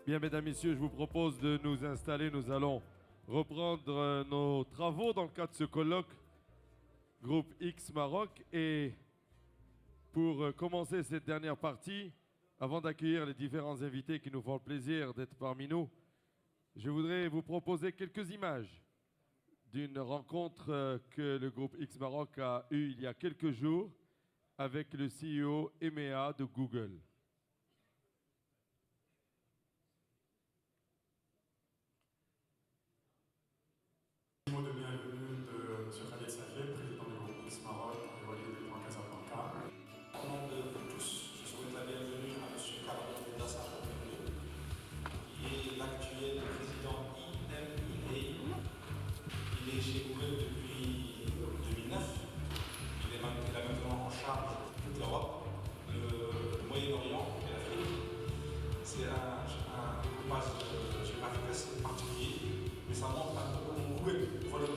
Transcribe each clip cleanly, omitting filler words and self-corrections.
Bien, mesdames, messieurs, je vous propose de nous installer. Nous allons reprendre nos travaux dans le cadre de ce colloque Groupe X Maroc. Et pour commencer cette dernière partie, avant d'accueillir les différents invités qui nous font le plaisir d'être parmi nous, je voudrais vous proposer quelques images d'une rencontre que le groupe X Maroc a eue il y a quelques jours avec le CEO EMEA de Google. Mot de bienvenue de M. Khaled Safié, président du groupe X Maroc et relié des plans Casablanca. Au nom de vous tous, je souhaite la bienvenue à M. Carlo Nassar, qui est l'actuel président IMEA. Il est chez Google depuis 2009. Il est maintenant en charge de toute l'Europe, le Moyen-Orient et l'Afrique. C'est un découpage géographique assez particulier, mais ça montre un peu comment Google prend le monde.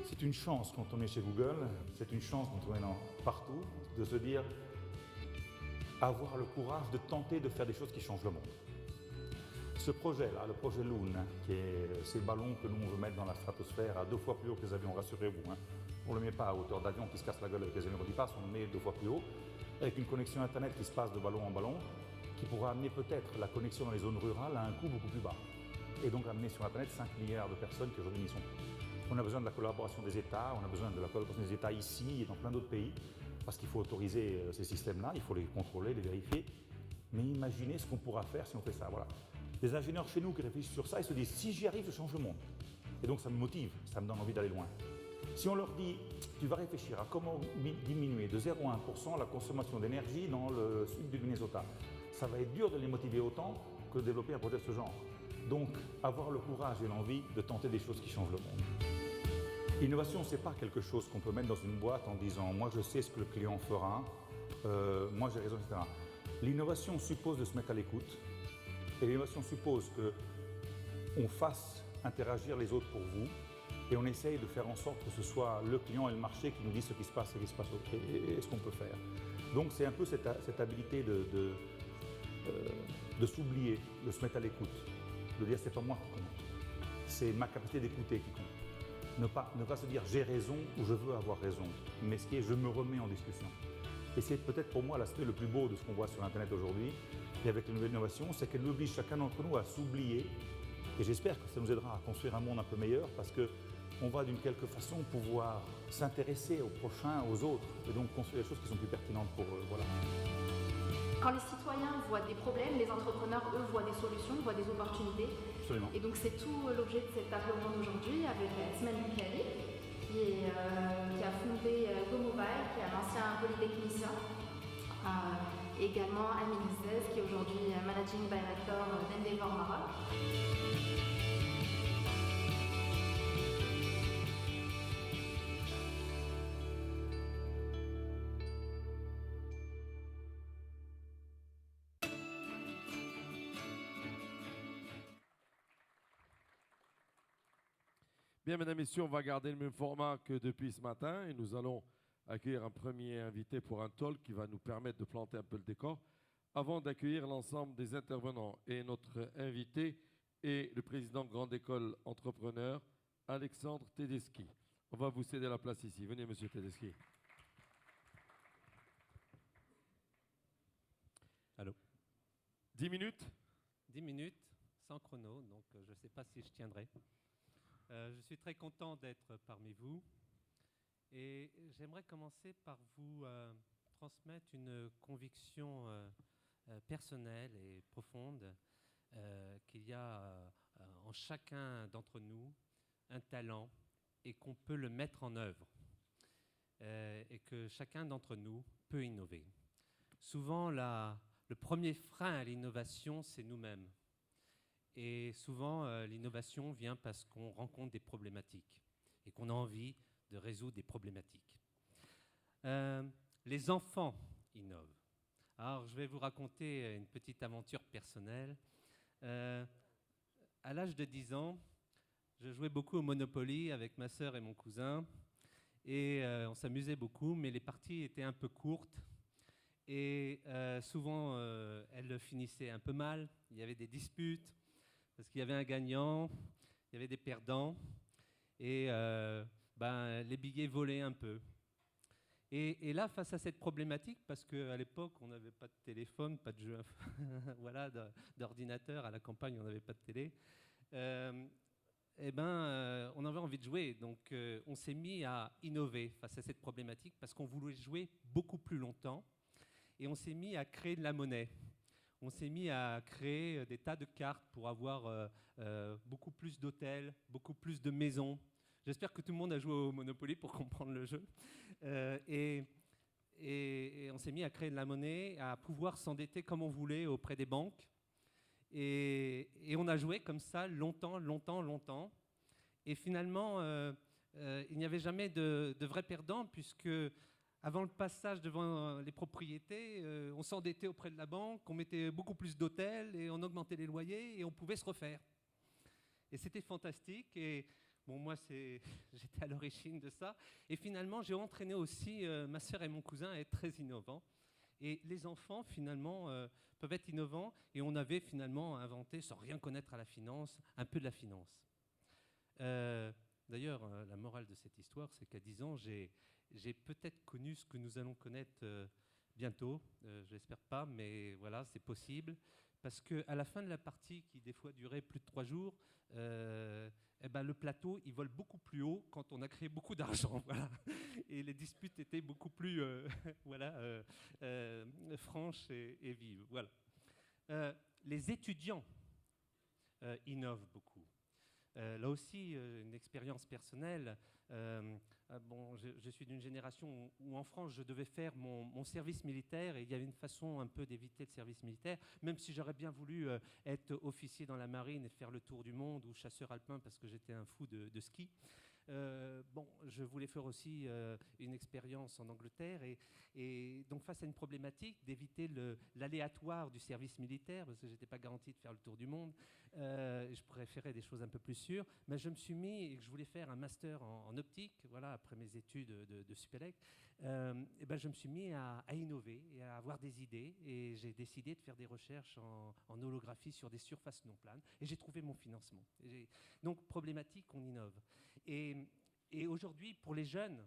C'est une chance quand on est chez Google, c'est une chance quand on est partout, de se dire avoir le courage de tenter de faire des choses qui changent le monde. Ce projet-là, le projet Loon, qui est ces ballons que nous on veut mettre dans la stratosphère à 2 fois plus haut que les avions, rassurez-vous. On ne le met pas à hauteur d'avion qui se casse la gueule avec les avions qui passent, on le met 2 fois plus haut, avec une connexion Internet qui se passe de ballon en ballon, qui pourra amener peut-être la connexion dans les zones rurales à un coût beaucoup plus bas. Et donc amener sur Internet 5 milliards de personnes qui aujourd'hui n'y sont plus. On a besoin de la collaboration des États, on a besoin de la collaboration des États ici et dans plein d'autres pays, parce qu'il faut autoriser ces systèmes-là, il faut les contrôler, les vérifier. Mais imaginez ce qu'on pourra faire si on fait ça. Voilà. Des ingénieurs chez nous qui réfléchissent sur ça, ils se disent si j'y arrive, je change le monde. Et donc ça me motive, ça me donne envie d'aller loin. Si on leur dit tu vas réfléchir à comment diminuer de 0 à 1% la consommation d'énergie dans le sud du Minnesota, ça va être dur de les motiver autant que de développer un projet de ce genre. Donc avoir le courage et l'envie de tenter des choses qui changent le monde. L'innovation, ce n'est pas quelque chose qu'on peut mettre dans une boîte en disant moi je sais ce que le client fera, moi j'ai raison, etc. L'innovation suppose de se mettre à l'écoute. Et l'innovation suppose qu'on fasse interagir les autres pour vous et on essaye de faire en sorte que ce soit le client et le marché qui nous disent ce qui se passe et ce qu'on peut faire. Donc c'est un peu cette habilité de s'oublier, de se mettre à l'écoute, de dire c'est pas moi qui compte, c'est ma capacité d'écouter qui compte. Ne pas se dire j'ai raison ou je veux avoir raison, mais ce qui est je me remets en discussion. Et c'est peut-être pour moi l'aspect le plus beau de ce qu'on voit sur Internet aujourd'hui, et avec les nouvelles innovations, c'est qu'elle oblige chacun d'entre nous à s'oublier. Et j'espère que ça nous aidera à construire un monde un peu meilleur, parce qu'on va d'une quelque façon pouvoir s'intéresser aux prochains, aux autres, et donc construire des choses qui sont plus pertinentes pour eux. Voilà. Quand les citoyens voient des problèmes, les entrepreneurs, eux, voient des solutions, voient des opportunités. Absolument. Et donc c'est tout l'objet de cette table ronde aujourd'hui avec Asman Boukali, qui a fondé GoMobile, qui est un ancien polytechnicien. Également Amin Zez, qui est aujourd'hui Managing Director d'Endeavor Maroc. Bien, mesdames, messieurs, on va garder le même format que depuis ce matin et nous allons accueillir un premier invité pour un talk qui va nous permettre de planter un peu le décor. Avant d'accueillir l'ensemble des intervenants, et notre invité est le président Grande École Entrepreneur, Alexandre Tedeschi. On va vous céder la place ici. Venez, monsieur Tedeschi. Allô. 10 minutes 10 minutes, sans chrono, donc je ne sais pas si je tiendrai. Je suis très content d'être parmi vous et j'aimerais commencer par vous transmettre une conviction personnelle et profonde qu'il y a en chacun d'entre nous un talent et qu'on peut le mettre en œuvre et que chacun d'entre nous peut innover. Souvent, le premier frein à l'innovation, c'est nous-mêmes. Et souvent, l'innovation vient parce qu'on rencontre des problématiques et qu'on a envie de résoudre des problématiques. Les enfants innovent. Alors, je vais vous raconter une petite aventure personnelle. À l'âge de 10 ans, je jouais beaucoup au Monopoly avec ma sœur et mon cousin. Et on s'amusait beaucoup, mais les parties étaient un peu courtes. Et souvent, elles finissaient un peu mal. Il y avait des disputes, parce qu'il y avait un gagnant, il y avait des perdants, et les billets volaient un peu. Et là, face à cette problématique, parce qu'à l'époque, on n'avait pas de téléphone, pas de jeu, voilà, d'ordinateur, à la campagne, on n'avait pas de télé, on avait envie de jouer. Donc, on s'est mis à innover face à cette problématique, parce qu'on voulait jouer beaucoup plus longtemps, et on s'est mis à créer de la monnaie. On s'est mis à créer des tas de cartes pour avoir beaucoup plus d'hôtels, beaucoup plus de maisons. J'espère que tout le monde a joué au Monopoly pour comprendre le jeu. Et on s'est mis à créer de la monnaie, à pouvoir s'endetter comme on voulait auprès des banques. Et on a joué comme ça longtemps. Et finalement, il n'y avait jamais de vrais perdants, puisque avant le passage devant les propriétés, on s'endettait auprès de la banque, on mettait beaucoup plus d'hôtels et on augmentait les loyers et on pouvait se refaire. Et c'était fantastique. Et bon, moi, j'étais à l'origine de ça. Et finalement, j'ai entraîné aussi ma sœur et mon cousin à être très innovants. Et les enfants, finalement, peuvent être innovants. Et on avait finalement inventé, sans rien connaître à la finance, un peu de la finance. D'ailleurs, la morale de cette histoire, c'est qu'à 10 ans, j'ai peut-être connu ce que nous allons connaître bientôt. Je l'espère pas, mais voilà, c'est possible. Parce qu'à la fin de la partie, qui des fois durait plus de 3 jours, le plateau, il vole beaucoup plus haut quand on a créé beaucoup d'argent. Voilà. Et les disputes étaient beaucoup plus franches et vives. Voilà. Les étudiants innovent beaucoup. Là aussi, une expérience personnelle. Je suis d'une génération où en France, je devais faire mon service militaire et il y avait une façon un peu d'éviter le service militaire, même si j'aurais bien voulu être officier dans la marine et faire le tour du monde ou chasseur alpin parce que j'étais un fou de ski. Je voulais faire aussi une expérience en Angleterre et donc face à une problématique d'éviter l'aléatoire du service militaire, parce que je n'étais pas garanti de faire le tour du monde, je préférais des choses un peu plus sûres, mais je me suis mis, et je voulais faire un master en optique, voilà, après mes études de Supélec, je me suis mis à innover et à avoir des idées, et j'ai décidé de faire des recherches en holographie sur des surfaces non planes, et j'ai trouvé mon financement. Donc problématique, on innove. Et aujourd'hui, pour les jeunes,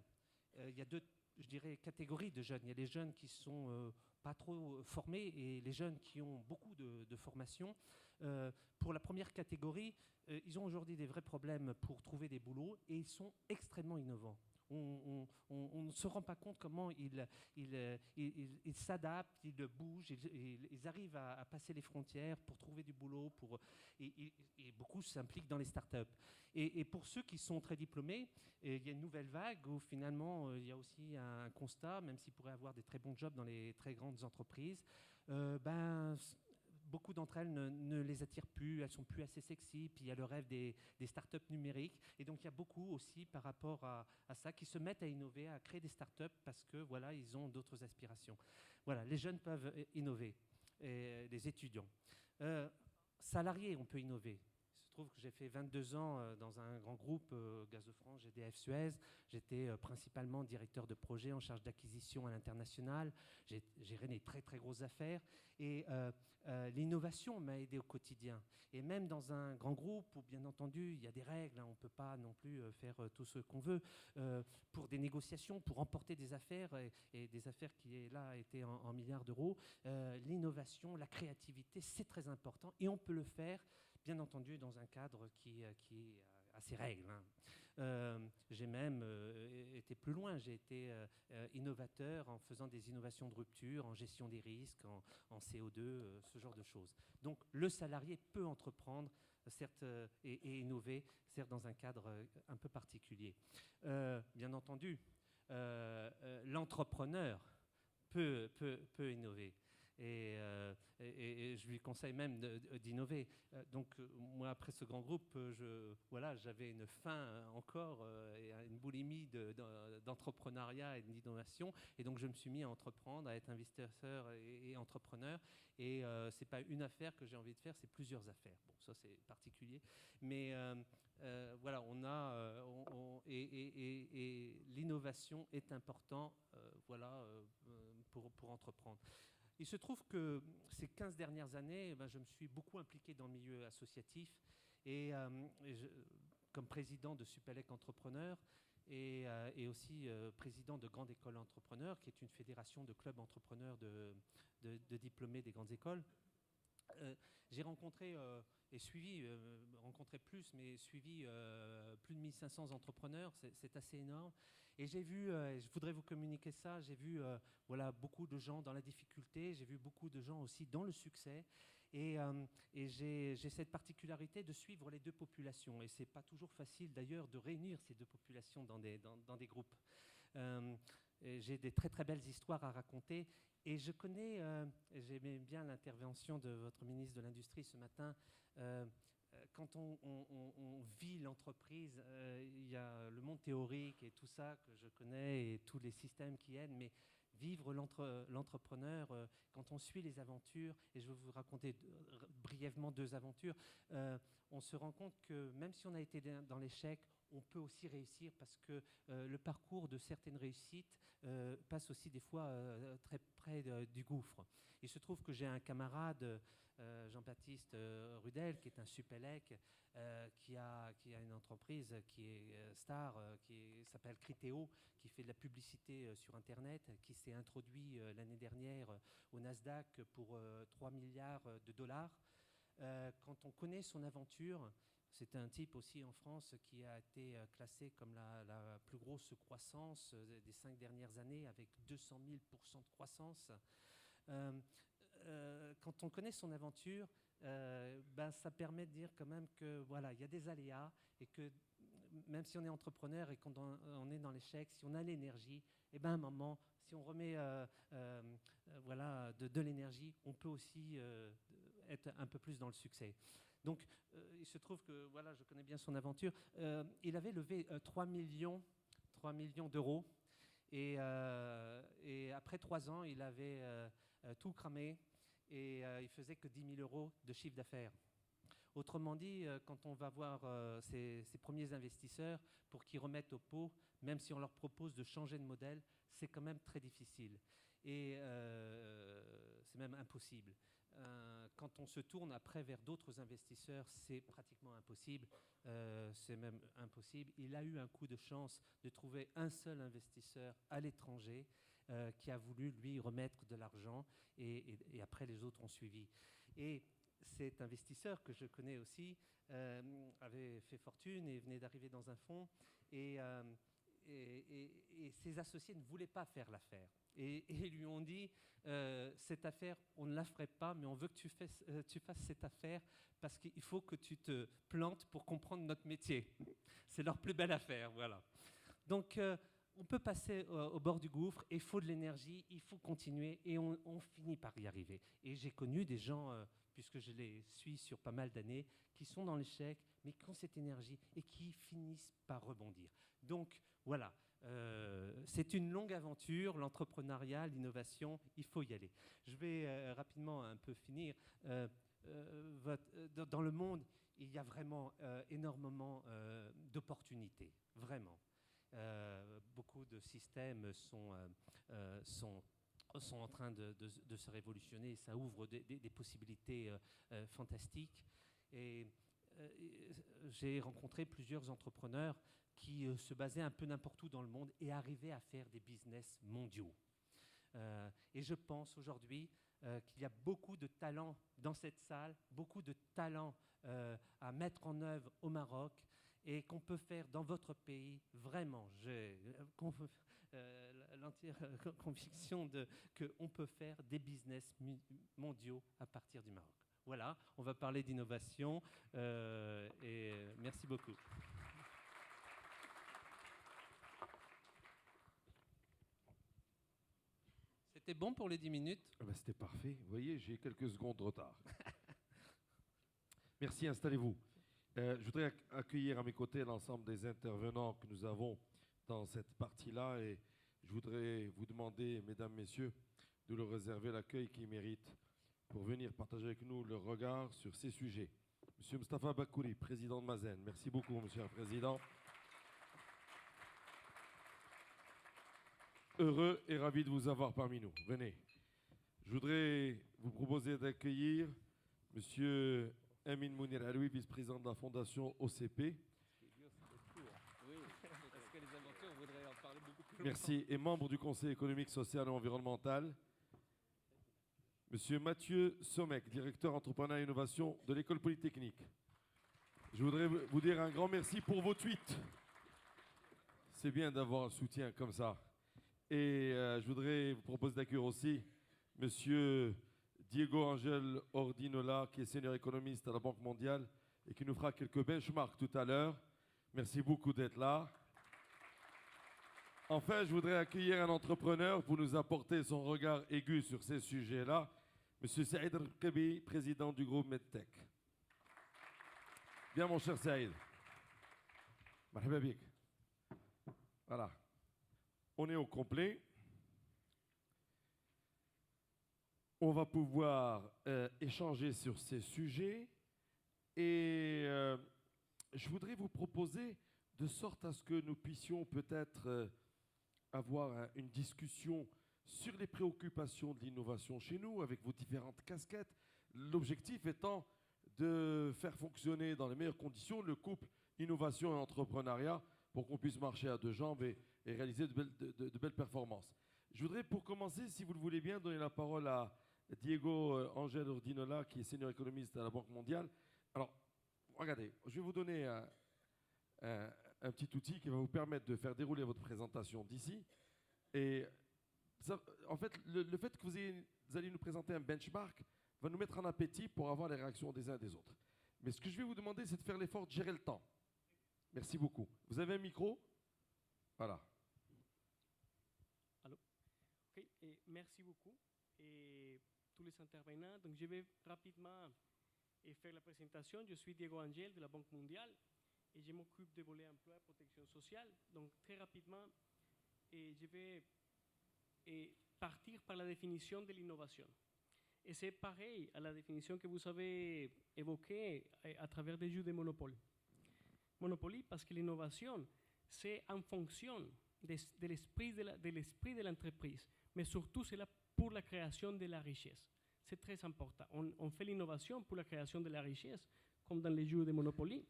il y a deux, je dirais, catégories de jeunes. Il y a les jeunes qui sont pas trop formés et les jeunes qui ont beaucoup de formation. Pour la première catégorie, ils ont aujourd'hui des vrais problèmes pour trouver des boulots et ils sont extrêmement innovants. On ne se rend pas compte comment ils s'adaptent, ils bougent, ils arrivent à passer les frontières pour trouver du boulot, et beaucoup s'impliquent dans les startups. Et pour ceux qui sont très diplômés, il y a une nouvelle vague où finalement il y a aussi un constat, même s'ils pourraient avoir des très bons jobs dans les très grandes entreprises, beaucoup d'entre elles ne les attirent plus, elles sont plus assez sexy, puis il y a le rêve des startups numériques. Et donc il y a beaucoup aussi par rapport à ça qui se mettent à innover, à créer des startups parce que voilà, ils ont d'autres aspirations. Voilà, les jeunes peuvent innover, et les étudiants. Salariés, on peut innover. Il se trouve que j'ai fait 22 ans dans un grand groupe, Gaz de France, GDF Suez. J'étais principalement directeur de projet en charge d'acquisition à l'international. J'ai géré des très très grosses affaires. Et l'innovation m'a aidé au quotidien. Et même dans un grand groupe où, bien entendu, il y a des règles, on ne peut pas non plus faire tout ce qu'on veut, pour des négociations, pour emporter des affaires, et des affaires qui, là, étaient en milliards d'euros, l'innovation, la créativité, c'est très important. Et on peut le faire, bien entendu, dans un cadre qui a ses règles. J'ai même été plus loin, j'ai été innovateur en faisant des innovations de rupture, en gestion des risques, en CO2, ce genre de choses. Donc le salarié peut entreprendre, certes, et innover, certes dans un cadre un peu particulier. Bien entendu, l'entrepreneur peut innover. Et je lui conseille même d'innover. Donc moi, après ce grand groupe, j'avais une faim encore et une boulimie d'entrepreneuriat et d'innovation. Et donc je me suis mis à entreprendre, à être investisseur et entrepreneur. Et c'est pas une affaire que j'ai envie de faire, c'est plusieurs affaires. Bon, ça c'est particulier. Mais voilà, et l'innovation est important. pour entreprendre. Il se trouve que ces 15 dernières années, je me suis beaucoup impliqué dans le milieu associatif et comme président de Supélec Entrepreneurs et aussi président de Grande École Entrepreneurs, qui est une fédération de clubs entrepreneurs de diplômés des grandes écoles. J'ai rencontré et suivi, rencontré plus, mais suivi plus de 1500 entrepreneurs, c'est assez énorme. Et j'ai vu, je voudrais vous communiquer ça, j'ai vu beaucoup de gens dans la difficulté, j'ai vu beaucoup de gens aussi dans le succès. Et j'ai cette particularité de suivre les deux populations. Et ce n'est pas toujours facile d'ailleurs de réunir ces deux populations dans des groupes. J'ai des très très belles histoires à raconter. Et je connais, j'aimais bien l'intervention de votre ministre de l'Industrie ce matin. Quand on vit l'entreprise, il y a le monde théorique et tout ça que je connais et tous les systèmes qui aident, mais vivre l'entrepreneur, quand on suit les aventures, et je vais vous raconter brièvement 2 aventures, on se rend compte que même si on a été dans l'échec, on peut aussi réussir parce que le parcours de certaines réussites passe aussi des fois très près du gouffre. Il se trouve que j'ai un camarade, Jean-Baptiste Rudel, qui est un Supélec, qui a une entreprise qui est star, qui s'appelle Criteo, qui fait de la publicité sur Internet, qui s'est introduit l'année dernière au Nasdaq pour 3 milliards de dollars. Quand on connaît son aventure, c'est un type aussi en France qui a été classé comme la plus grosse croissance des 5 dernières années, avec 200 000% de croissance. Quand on connaît son aventure, ça permet de dire quand même que voilà, il y a des aléas et que même si on est entrepreneur et qu'on est dans l'échec, si on a l'énergie, à un moment, si on remet de l'énergie, on peut aussi être un peu plus dans le succès. Donc, il se trouve que je connais bien son aventure. Il avait levé 3 millions d'euros et après 3 ans, il avait tout cramé et il faisait que 10 000 euros de chiffre d'affaires. Autrement dit, quand on va voir ses premiers investisseurs pour qu'ils remettent au pot, même si on leur propose de changer de modèle, c'est quand même très difficile et c'est même impossible. Quand on se tourne après vers d'autres investisseurs, c'est pratiquement impossible, c'est même impossible. Il a eu un coup de chance de trouver un seul investisseur à l'étranger qui a voulu lui remettre de l'argent et après les autres ont suivi. Et cet investisseur que je connais aussi avait fait fortune et venait d'arriver dans un fonds et ses associés ne voulaient pas faire l'affaire. Et ils lui ont dit, cette affaire, on ne la ferait pas, mais on veut que tu fasses cette affaire parce qu'il faut que tu te plantes pour comprendre notre métier. C'est leur plus belle affaire, voilà. Donc, on peut passer au bord du gouffre, il faut de l'énergie, il faut continuer et on finit par y arriver. Et j'ai connu des gens, puisque je les suis sur pas mal d'années, qui sont dans l'échec, mais qui ont cette énergie et qui finissent par rebondir. Donc, voilà. C'est une longue aventure, l'entrepreneuriat, l'innovation, il faut y aller. Je vais rapidement un peu finir. Dans le monde, il y a vraiment énormément d'opportunités, vraiment. Beaucoup de systèmes sont en train de se révolutionner, ça ouvre des possibilités fantastiques. Et j'ai rencontré plusieurs entrepreneurs qui se basaient un peu n'importe où dans le monde et arrivaient à faire des business mondiaux. Et je pense aujourd'hui qu'il y a beaucoup de talents dans cette salle, beaucoup de talents à mettre en œuvre au Maroc et qu'on peut faire dans votre pays. Vraiment, j'ai l'entière conviction qu'on peut faire des business mondiaux à partir du Maroc. Voilà, on va parler d'innovation et merci beaucoup. C'était bon pour les 10 minutes? C'était parfait. Vous voyez, j'ai quelques secondes de retard. Merci, installez-vous. Je voudrais accueillir à mes côtés l'ensemble des intervenants que nous avons dans cette partie-là et je voudrais vous demander, mesdames, messieurs, de leur réserver l'accueil qu'ils méritent pour venir partager avec nous leur regard sur ces sujets. Monsieur Moustapha Bakouri, président de Mazen. Merci beaucoup, monsieur le président. heureux et ravi de vous avoir parmi nous. Venez. Je voudrais vous proposer d'accueillir Monsieur Amin Mounir Aloui, vice-président de la Fondation OCP. Merci. Et membre du Conseil économique, social et environnemental. Monsieur Mathieu Sommek, directeur entrepreneuriat et innovation de l'École polytechnique. Je voudrais vous dire un grand merci pour vos tweets. C'est bien d'avoir un soutien comme ça. Et je voudrais vous proposer d'accueillir aussi Monsieur Diego Angel Ordinola, qui est senior économiste à la Banque mondiale et qui nous fera quelques benchmarks tout à l'heure. Merci beaucoup d'être là. Enfin, je voudrais accueillir un entrepreneur pour nous apporter son regard aigu sur ces sujets-là, Monsieur Saïd Rkabi, président du groupe Medtech. Bien, mon cher Saïd. Marhaba bik. Voilà. On est au complet. On va pouvoir échanger sur ces sujets et je voudrais vous proposer, de sorte à ce que nous puissions peut-être avoir une discussion sur les préoccupations de l'innovation chez nous, avec vos différentes casquettes, l'objectif étant de faire fonctionner dans les meilleures conditions le couple innovation et entrepreneuriat pour qu'on puisse marcher à deux jambes et réaliser de belles performances. Je voudrais pour commencer, si vous le voulez bien, donner la parole à Diego Angel Ordinola, qui est senior économiste à la Banque mondiale. Alors, regardez, je vais vous donner un petit outil qui va vous permettre de faire dérouler votre présentation d'ici. Et ça, en fait, le fait que vous allez nous présenter un benchmark va nous mettre en appétit pour avoir les réactions des uns et des autres. Mais ce que je vais vous demander, c'est de faire l'effort de gérer le temps. Merci beaucoup. Vous avez un micro? Voilà. Allô? Ok, et merci beaucoup et tous les intervenants. Donc, je vais rapidement faire la présentation. Je suis Diego Angel de la Banque mondiale et je m'occupe de volet emploi et protection sociale. Donc, très rapidement, je vais partir par la définition de l'innovation. Et c'est pareil à la définition que vous avez évoquée à travers des jeux de Monopoly. Monopoly parce que l'innovation, c'est en fonction de l'esprit de l'entreprise, mais surtout c'est là pour la création de la richesse. C'est très important. On fait l'innovation pour la création de la richesse, comme dans les jeux de Monopoly.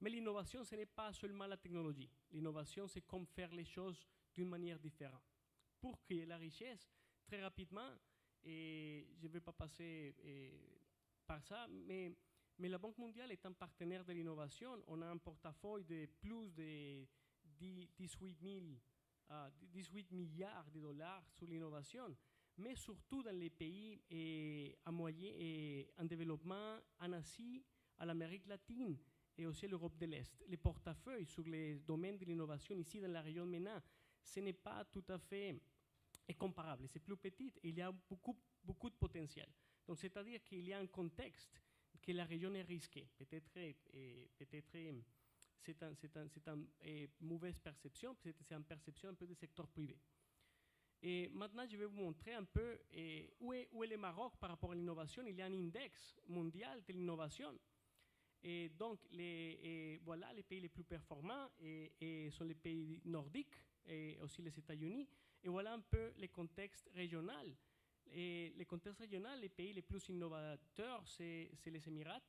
Mais l'innovation, ce n'est pas seulement la technologie. L'innovation, c'est comme faire les choses d'une manière différente. Pour créer la richesse, très rapidement, et je ne vais pas passer par ça, mais la Banque mondiale est un partenaire de l'innovation. On a un portefeuille de plus de 18 milliards de dollars sur l'innovation, mais surtout dans les pays en développement, en Asie, à l'Amérique latine et aussi à l'Europe de l'Est. Les portefeuilles sur les domaines de l'innovation ici dans la région de MENA, ce n'est pas tout à fait comparable. C'est plus petit et il y a beaucoup de potentiel. Donc, c'est-à-dire qu'il y a un contexte que la région est risquée. Peut-être c'est une mauvaise perception, c'est une perception un peu du secteur privé. Et maintenant, je vais vous montrer un peu où est le Maroc par rapport à l'innovation. Il y a un index mondial de l'innovation. Et donc, voilà, les pays les plus performants sont les pays nordiques et aussi les États-Unis. Et voilà un peu le contexte régional. Et le contexte régional, les pays les plus innovateurs, c'est les Émirats.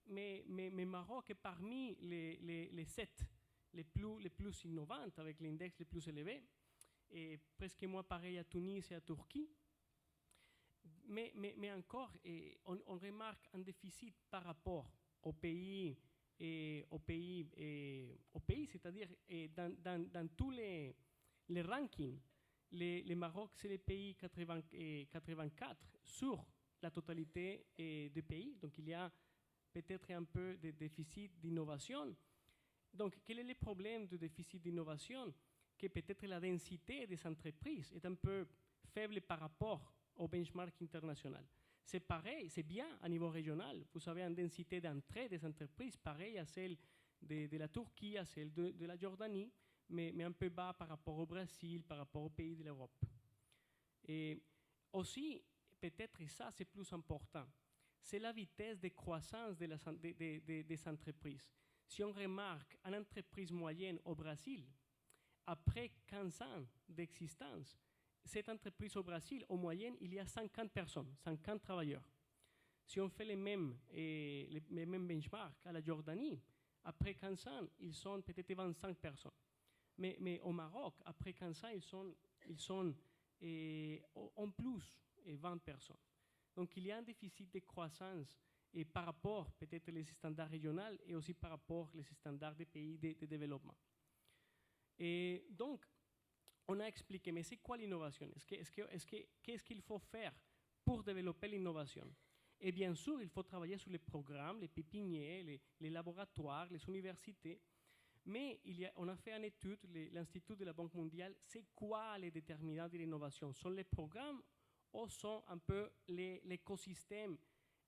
Mais Maroc est parmi les 7 les plus innovantes, avec l'index le plus élevé. Et presque moins pareil à Tunis et à Turquie. Mais encore, on remarque un déficit par rapport aux pays, c'est-à-dire dans tous les rankings, le Maroc, c'est le pays 84 sur la totalité des pays. Donc, il y a peut-être un peu de déficit d'innovation. Donc, quel est le problème du déficit d'innovation? Que peut-être la densité des entreprises est un peu faible par rapport au benchmark international. C'est pareil, c'est bien à niveau régional. Vous avez une densité d'entrée des entreprises pareille à celle de la Turquie, à celle de la Jordanie, mais un peu bas par rapport au Brésil, par rapport aux pays de l'Europe. Et aussi, peut-être, et ça c'est plus important, c'est la vitesse de croissance des entreprises. Si on remarque une entreprise moyenne au Brésil, après 15 ans d'existence, cette entreprise au Brésil, en moyenne, il y a 50 personnes, 50 travailleurs. Si on fait les mêmes benchmarks à la Jordanie, après 15 ans, ils sont peut-être 25 personnes. Mais au Maroc, après 15 ans, ils sont en plus 20 personnes. Donc il y a un déficit de croissance et par rapport peut-être les standards régionaux et aussi par rapport les standards des pays de développement. Et donc, on a expliqué, mais c'est quoi l'innovation? Qu'est-ce qu'il faut faire pour développer l'innovation? Et bien sûr, il faut travailler sur les programmes, les pépinières, les laboratoires, les universités. Mais on a fait une étude, l'Institut de la Banque mondiale, c'est quoi les déterminants de l'innovation? Sont les programmes ou sont un peu l'écosystème?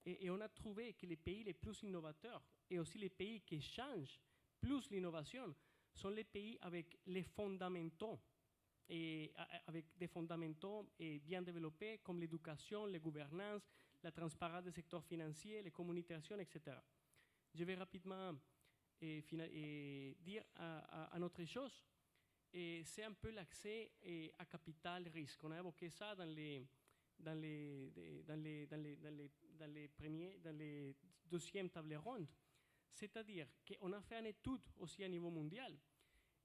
Et on a trouvé que les pays les plus innovateurs et aussi les pays qui changent plus l'innovation sont les pays avec les fondamentaux, et avec des fondamentaux bien développés comme l'éducation, la gouvernance, la transparence des secteurs financiers, les communications, etc. Je vais rapidement dire une autre chose. C'est un peu l'accès à capital risque. On a évoqué ça dans les deuxièmes tables rondes. C'est-à-dire qu'on a fait une étude aussi à niveau mondial.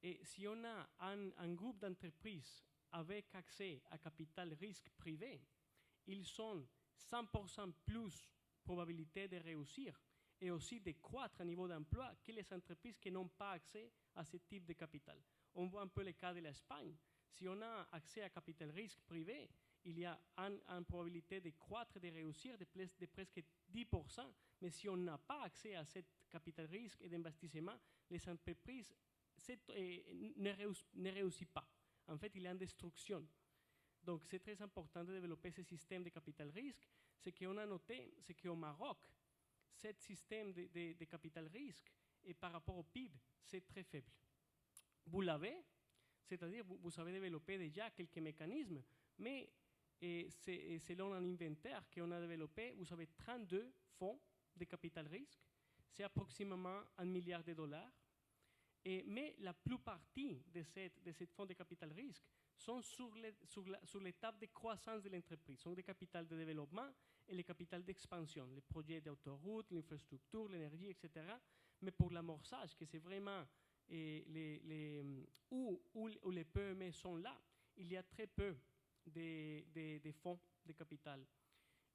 Et si on a un groupe d'entreprises avec accès à capital risque privé, ils sont 100% plus probabilité de réussir et aussi de croître à niveau d'emploi que les entreprises qui n'ont pas accès à ce type de capital. On voit un peu le cas de l'Espagne. Si on a accès à capital risque privé, il y a une probabilité de croître, de réussir de presque 10%. Mais si on n'a pas accès à ce capital risque et d'investissement, les entreprises ne réussissent pas. En fait, il y a une destruction. Donc, c'est très important de développer ce système de capital risque. Ce qu'on a noté, c'est qu'au Maroc, ce système de capital risque, et par rapport au PIB, c'est très faible. Vous l'avez, c'est-à-dire vous avez développé déjà quelques mécanismes, mais selon un inventaire qu'on a développé, vous avez 32 fonds de capital risque. C'est approximativement $1 milliard. Mais la plupart de ces fonds de capital risque sont sur l'étape de croissance de l'entreprise. Sont des capitaux de développement et les capitaux d'expansion, les projets d'autoroute, l'infrastructure, l'énergie, etc. Mais pour l'amorçage, que c'est vraiment où les PME sont là, il y a très peu de fonds de capital.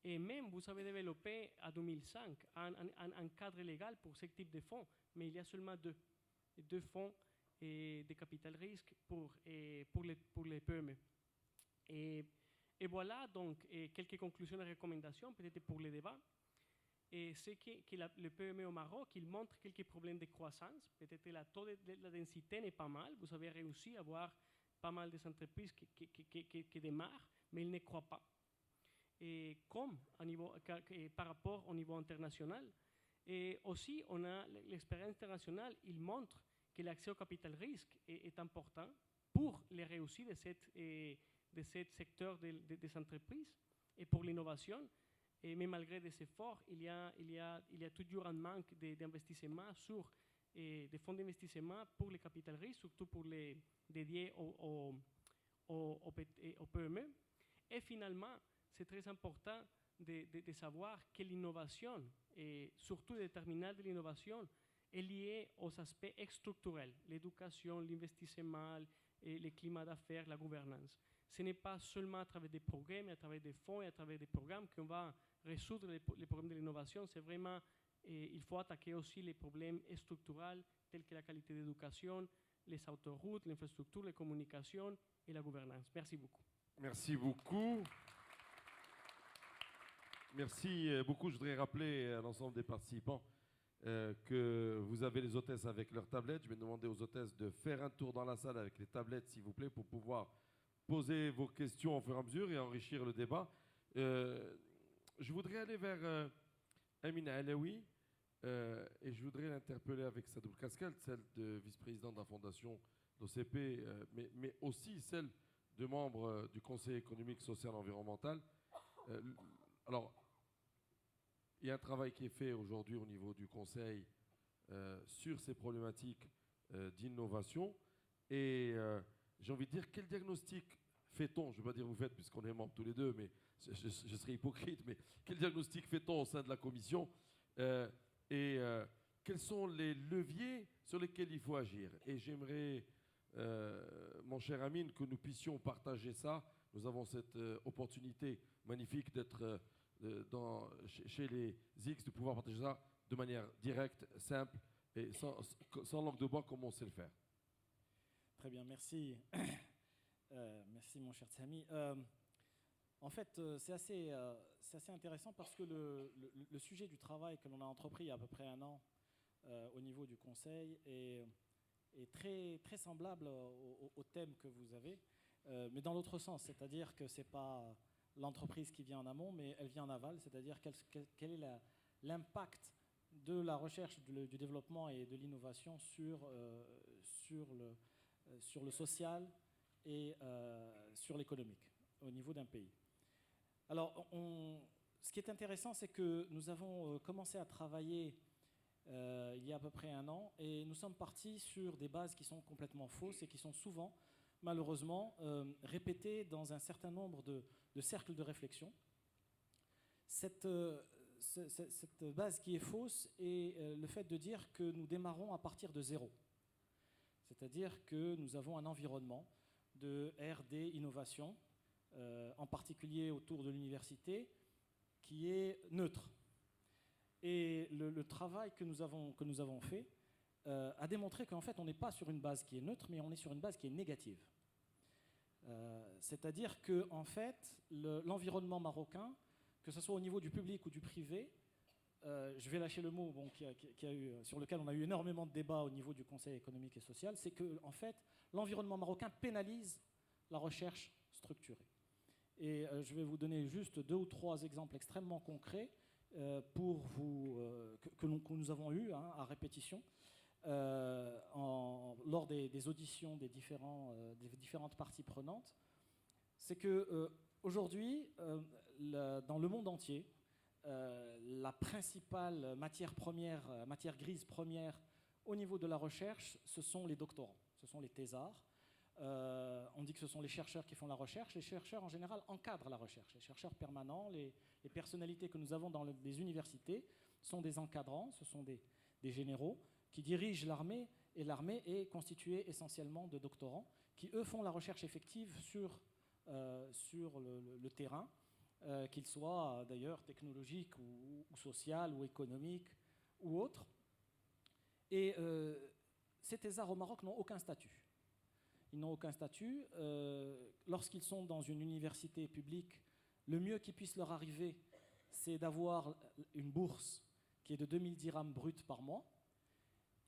Et même, vous avez développé en 2005 un cadre légal pour ce type de fonds, mais il y a seulement deux fonds de capital risque pour les PME. Et voilà donc quelques conclusions et recommandations, peut-être pour le débat. C'est que le PME au Maroc, il montre quelques problèmes de croissance. Peut-être la taux de la densité n'est pas mal. Vous avez réussi à avoir pas mal d'entreprises qui démarrent, mais ils ne croient pas. Et comme par rapport au niveau international. Et aussi, on a l'expérience internationale, il montre que l'accès au capital risque est important pour les réussites de ce secteur des entreprises et pour l'innovation. Mais malgré des efforts, il y a toujours un manque d'investissement sur des fonds d'investissement pour le capital risque, surtout pour les dédiés aux PME. Et finalement, c'est très important de savoir que l'innovation, et surtout le déterminant de l'innovation, est lié aux aspects structurels, l'éducation, l'investissement, le climat d'affaires, la gouvernance. Ce n'est pas seulement à travers des programmes, mais à travers des fonds et à travers des programmes qu'on va résoudre les problèmes de l'innovation. C'est vraiment, il faut attaquer aussi les problèmes structurels tels que la qualité d'éducation, les autoroutes, l'infrastructure, les communications et la gouvernance. Merci beaucoup. Merci beaucoup. Merci beaucoup. Je voudrais rappeler à l'ensemble des participants que vous avez les hôtesses avec leurs tablettes. Je vais demander aux hôtesses de faire un tour dans la salle avec les tablettes, s'il vous plaît, pour pouvoir poser vos questions au fur et à mesure et enrichir le débat. Je voudrais aller vers Amina Alaoui et je voudrais l'interpeller avec sa double casquette, celle de vice-président de la fondation d'OCP, mais aussi celle de membre du Conseil économique, social et environnemental. Alors, il y a un travail qui est fait aujourd'hui au niveau du Conseil sur ces problématiques d'innovation. Et j'ai envie de dire, quel diagnostic fait-on? Je ne vais pas dire vous faites, puisqu'on est membres tous les deux, mais je serais hypocrite, mais quel diagnostic fait-on au sein de la commission et quels sont les leviers sur lesquels il faut agir? Et j'aimerais, mon cher Amine, que nous puissions partager ça. Nous avons cette opportunité magnifique d'être chez les X, de pouvoir partager ça de manière directe, simple et sans langue de bois comme on sait le faire. Très bien, merci. Merci mon cher Sami. En fait, c'est assez intéressant parce que le sujet du travail que l'on a entrepris il y a à peu près un an au niveau du Conseil est très, très semblable au thème que vous avez, mais dans l'autre sens, c'est-à-dire que ce n'est pas l'entreprise qui vient en amont, mais elle vient en aval, c'est-à-dire quel est l'impact de la recherche, du développement et de l'innovation sur le social et sur l'économique au niveau d'un pays. Alors, ce qui est intéressant, c'est que nous avons commencé à travailler il y a à peu près un an et nous sommes partis sur des bases qui sont complètement fausses et qui sont souvent, malheureusement, répétées dans un certain nombre de cercles de réflexion. Cette base qui est fausse est le fait de dire que nous démarrons à partir de zéro. C'est-à-dire que nous avons un environnement de R&D innovation, en particulier autour de l'université, qui est neutre. Et le travail que nous avons fait a démontré qu'en fait, on n'est pas sur une base qui est neutre, mais on est sur une base qui est négative. C'est-à-dire que en fait, l'environnement marocain, que ce soit au niveau du public ou du privé, je vais lâcher le mot sur lequel on a eu énormément de débats au niveau du Conseil économique et social, c'est que en fait, l'environnement marocain pénalise la recherche structurée. Et je vais vous donner juste 2 ou 3 exemples extrêmement concrets que nous avons eus à répétition lors des auditions des différentes parties prenantes. C'est que aujourd'hui, dans le monde entier, la principale matière grise première au niveau de la recherche, ce sont les doctorants, ce sont les thésards. On dit que ce sont les chercheurs qui font la recherche. Les chercheurs, en général, encadrent la recherche. Les chercheurs permanents, les personnalités que nous avons dans les universités sont des encadrants, ce sont des généraux qui dirigent l'armée, et l'armée est constituée essentiellement de doctorants qui, eux, font la recherche effective sur le terrain, qu'il soit d'ailleurs technologique ou social ou économique ou autre. Et ces thésards au Maroc n'ont aucun statut. Ils n'ont aucun statut. Lorsqu'ils sont dans une université publique, le mieux qui puisse leur arriver, c'est d'avoir une bourse qui est de 2000 dirhams bruts par mois.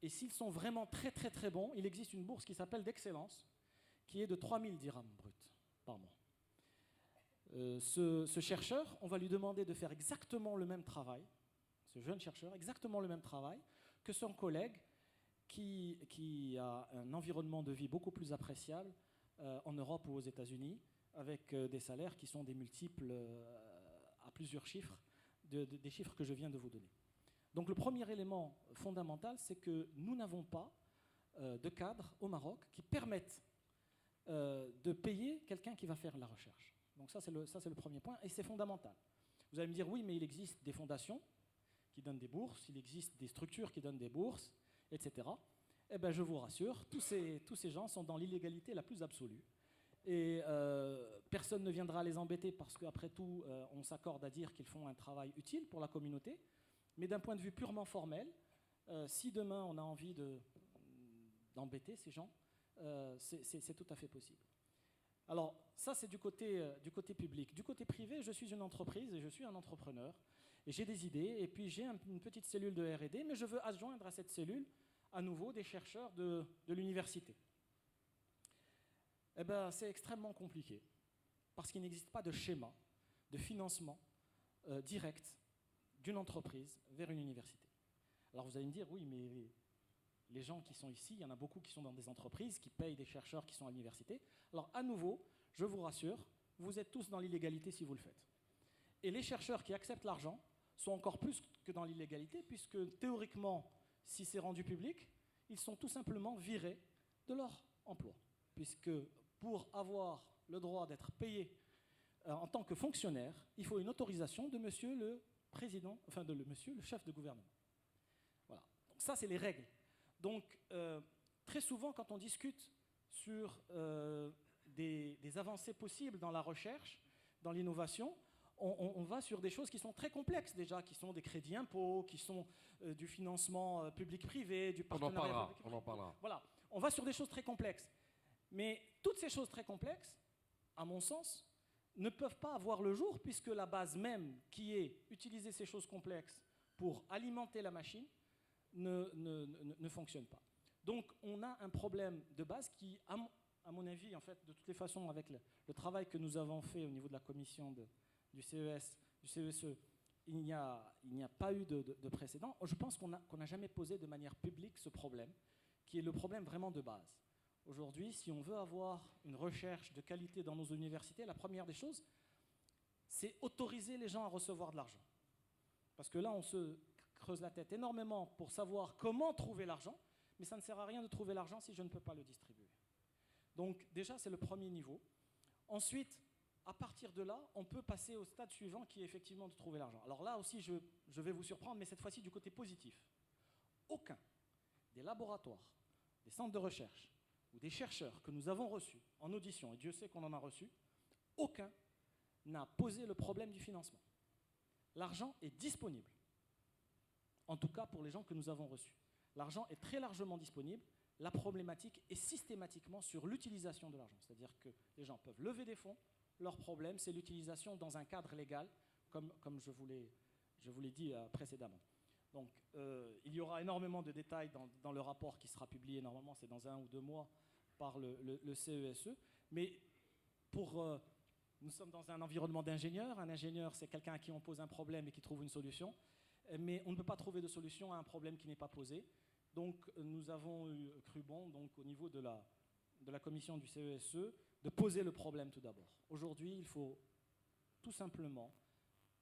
Et s'ils sont vraiment très très très bons, il existe une bourse qui s'appelle d'excellence, qui est de 3000 dirhams bruts par mois. Ce chercheur, on va lui demander de faire exactement le même travail, ce jeune chercheur, exactement le même travail que son collègue qui a un environnement de vie beaucoup plus appréciable en Europe ou aux États-Unis, avec des salaires qui sont des multiples à plusieurs chiffres, des chiffres que je viens de vous donner. Donc le premier élément fondamental, c'est que nous n'avons pas de cadre au Maroc qui permettent de payer quelqu'un qui va faire la recherche. Donc ça, c'est le premier point, et c'est fondamental. Vous allez me dire, oui, mais il existe des fondations qui donnent des bourses, il existe des structures qui donnent des bourses, etc. Eh bien, je vous rassure, tous ces gens sont dans l'illégalité la plus absolue. Et personne ne viendra les embêter parce qu'après tout, on s'accorde à dire qu'ils font un travail utile pour la communauté. Mais d'un point de vue purement formel, si demain on a envie d'embêter ces gens, c'est tout à fait possible. Alors ça, c'est du côté public. Du côté privé, je suis une entreprise et je suis un entrepreneur. Et j'ai des idées, et puis j'ai une petite cellule de R&D, mais je veux adjoindre à cette cellule à nouveau des chercheurs de l'université. Eh bien, c'est extrêmement compliqué, parce qu'il n'existe pas de schéma de financement direct d'une entreprise vers une université. Alors vous allez me dire, oui, mais les gens qui sont ici, il y en a beaucoup qui sont dans des entreprises, qui payent des chercheurs qui sont à l'université. Alors à nouveau, je vous rassure, vous êtes tous dans l'illégalité si vous le faites. Et les chercheurs qui acceptent l'argent sont encore plus que dans l'illégalité, puisque théoriquement, si c'est rendu public, ils sont tout simplement virés de leur emploi. Puisque pour avoir le droit d'être payé en tant que fonctionnaire, il faut une autorisation de monsieur le président, enfin de monsieur le chef de gouvernement. Voilà. Donc ça, c'est les règles. Donc, très souvent, quand on discute sur des avancées possibles dans la recherche, dans l'innovation, on va sur des choses qui sont très complexes déjà, qui sont des crédits impôts, qui sont du financement public-privé, du partenariat public-privé. On en parlera. Voilà, on va sur des choses très complexes. Mais toutes ces choses très complexes, à mon sens, ne peuvent pas avoir le jour puisque la base même qui est utiliser ces choses complexes pour alimenter la machine ne fonctionne pas. Donc on a un problème de base qui, à mon avis, en fait, de toutes les façons, avec le travail que nous avons fait au niveau de la commission du CES, du CESE, il n'y a pas eu de précédent. Je pense qu'on n'a jamais posé de manière publique ce problème, qui est le problème vraiment de base. Aujourd'hui, si on veut avoir une recherche de qualité dans nos universités, la première des choses, c'est autoriser les gens à recevoir de l'argent. Parce que là, on se creuse la tête énormément pour savoir comment trouver l'argent, mais ça ne sert à rien de trouver l'argent si je ne peux pas le distribuer. Donc déjà, c'est le premier niveau. Ensuite, à partir de là, on peut passer au stade suivant qui est effectivement de trouver l'argent. Alors là aussi, je vais vous surprendre, mais cette fois-ci du côté positif. Aucun des laboratoires, des centres de recherche ou des chercheurs que nous avons reçus en audition, et Dieu sait qu'on en a reçu, aucun n'a posé le problème du financement. L'argent est disponible, en tout cas pour les gens que nous avons reçus. L'argent est très largement disponible. La problématique est systématiquement sur l'utilisation de l'argent. C'est-à-dire que les gens peuvent lever des fonds. Leur problème, c'est l'utilisation dans un cadre légal, comme je vous l'ai dit précédemment. Donc, il y aura énormément de détails dans le rapport qui sera publié, normalement, c'est dans 1 ou 2 mois, par le CESE. Mais nous sommes dans un environnement d'ingénieurs. Un ingénieur, c'est quelqu'un à qui on pose un problème et qui trouve une solution. Mais on ne peut pas trouver de solution à un problème qui n'est pas posé. Donc, nous avons cru bon, donc, au niveau de la commission du CESE, de poser le problème tout d'abord. Aujourd'hui, il faut tout simplement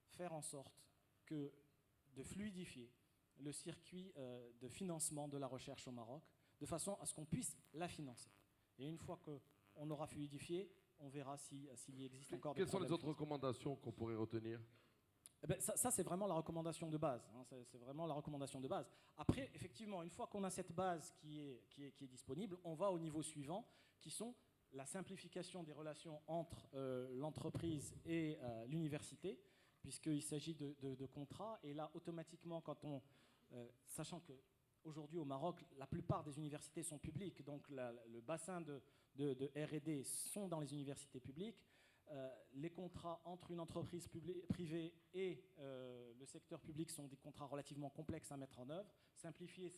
faire en sorte de fluidifier le circuit de financement de la recherche au Maroc, de façon à ce qu'on puisse la financer. Et une fois qu'on aura fluidifié, on verra s'il existe encore des problèmes. Quelles sont les autres recommandations qu'on pourrait retenir ? Eh bien, ça c'est vraiment la recommandation de base. Hein, c'est vraiment la recommandation de base. Après, effectivement, une fois qu'on a cette base qui est disponible, on va au niveau suivant, qui sont la simplification des relations entre l'entreprise et l'université, puisqu'il s'agit de contrats. Et là, automatiquement, sachant qu'aujourd'hui au Maroc, la plupart des universités sont publiques, donc le bassin de R&D sont dans les universités publiques. Les contrats entre une entreprise privée et le secteur public sont des contrats relativement complexes à mettre en œuvre. Simplifier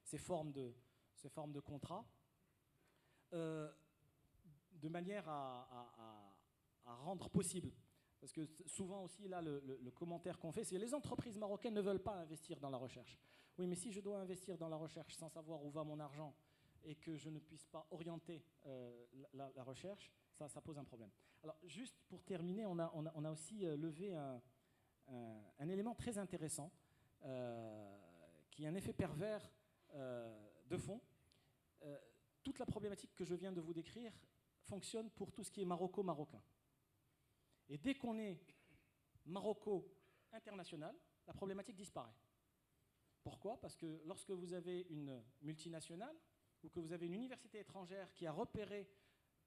ces formes de contrats de manière à rendre possible. Parce que souvent aussi, là, le commentaire qu'on fait, c'est que les entreprises marocaines ne veulent pas investir dans la recherche. Oui, mais si je dois investir dans la recherche sans savoir où va mon argent et que je ne puisse pas orienter la recherche, ça pose un problème. Alors, juste pour terminer, on a aussi levé un élément très intéressant, qui est un effet pervers de fond. Toute la problématique que je viens de vous décrire fonctionne pour tout ce qui est maroco-marocain. Et dès qu'on est maroco-international, la problématique disparaît. Pourquoi ? Parce que lorsque vous avez une multinationale ou que vous avez une université étrangère qui a repéré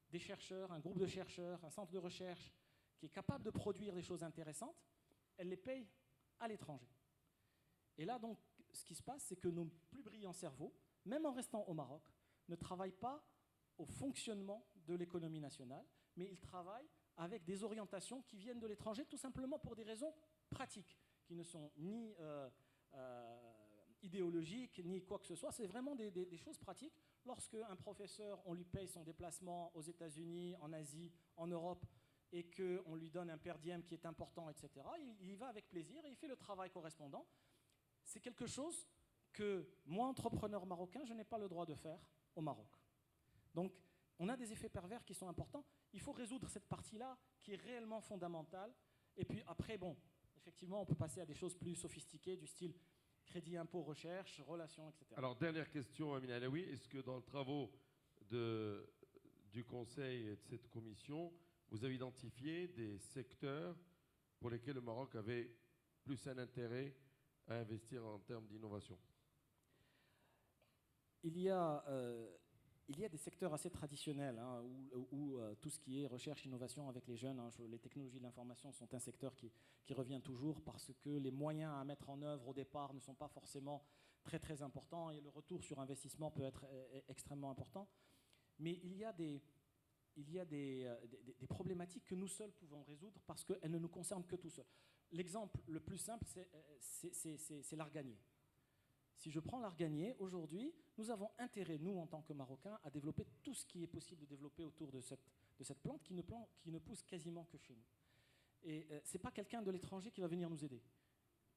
des chercheurs, un groupe de chercheurs, un centre de recherche qui est capable de produire des choses intéressantes, elle les paye à l'étranger. Et là, donc, ce qui se passe, c'est que nos plus brillants cerveaux, même en restant au Maroc, ne travaillent pas au fonctionnement de l'économie nationale, mais ils travaillent avec des orientations qui viennent de l'étranger, tout simplement pour des raisons pratiques, qui ne sont ni idéologiques, ni quoi que ce soit. C'est vraiment des choses pratiques. Lorsque un professeur, on lui paye son déplacement aux États-Unis, en Asie, en Europe, et qu'on lui donne un per diem qui est important, etc., il y va avec plaisir et il fait le travail correspondant. C'est quelque chose que moi, entrepreneur marocain, je n'ai pas le droit de faire au Maroc. Donc, on a des effets pervers qui sont importants. Il faut résoudre cette partie-là qui est réellement fondamentale. Et puis après, bon, effectivement, on peut passer à des choses plus sophistiquées du style crédit, impôt, recherche, relations, etc. Alors, dernière question, Amina Alaoui. Est-ce que dans le travaux du Conseil et de cette commission, vous avez identifié des secteurs pour lesquels le Maroc avait plus un intérêt à investir en termes d'innovation. Il y a des secteurs assez traditionnels hein, où tout ce qui est recherche, innovation avec les jeunes, hein, les technologies de l'information sont un secteur qui revient toujours parce que les moyens à mettre en œuvre au départ ne sont pas forcément très très importants et le retour sur investissement peut être extrêmement important. Mais il y a des problématiques que nous seuls pouvons résoudre parce qu'elles ne nous concernent que tout seuls. L'exemple le plus simple, c'est l'arganier. Si je prends l'arganier, aujourd'hui, nous avons intérêt, nous, en tant que Marocains, à développer tout ce qui est possible de développer autour de cette plante qui ne pousse quasiment que chez nous. Et ce n'est pas quelqu'un de l'étranger qui va venir nous aider.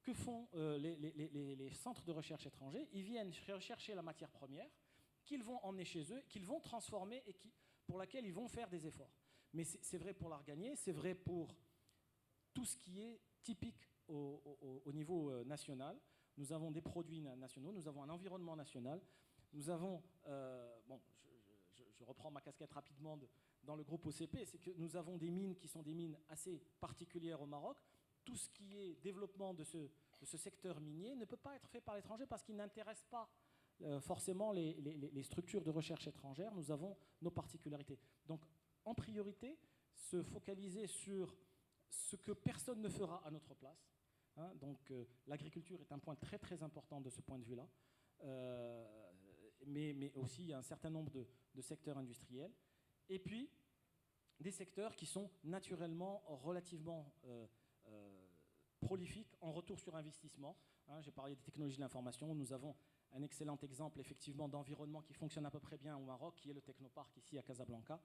Que font les centres de recherche étrangers? Ils viennent rechercher la matière première qu'ils vont emmener chez eux, qu'ils vont transformer et pour laquelle ils vont faire des efforts. Mais c'est vrai pour l'arganier, c'est vrai pour tout ce qui est typique au niveau national. Nous avons des produits nationaux, nous avons un environnement national, nous avons, je reprends ma casquette rapidement dans le groupe OCP, c'est que nous avons des mines qui sont des mines assez particulières au Maroc. Tout ce qui est développement de ce secteur minier ne peut pas être fait par l'étranger parce qu'il n'intéresse pas forcément les structures de recherche étrangères. Nous avons nos particularités. Donc, en priorité, se focaliser sur ce que personne ne fera à notre place. Hein, donc, l'agriculture est un point très très important de ce point de vue-là. Mais aussi, il y a un certain nombre de secteurs industriels. Et puis, des secteurs qui sont naturellement relativement prolifiques en retour sur investissement. Hein, j'ai parlé des technologies de l'information. Nous avons un excellent exemple, effectivement, d'environnement qui fonctionne à peu près bien au Maroc, qui est le Technopark ici à Casablanca,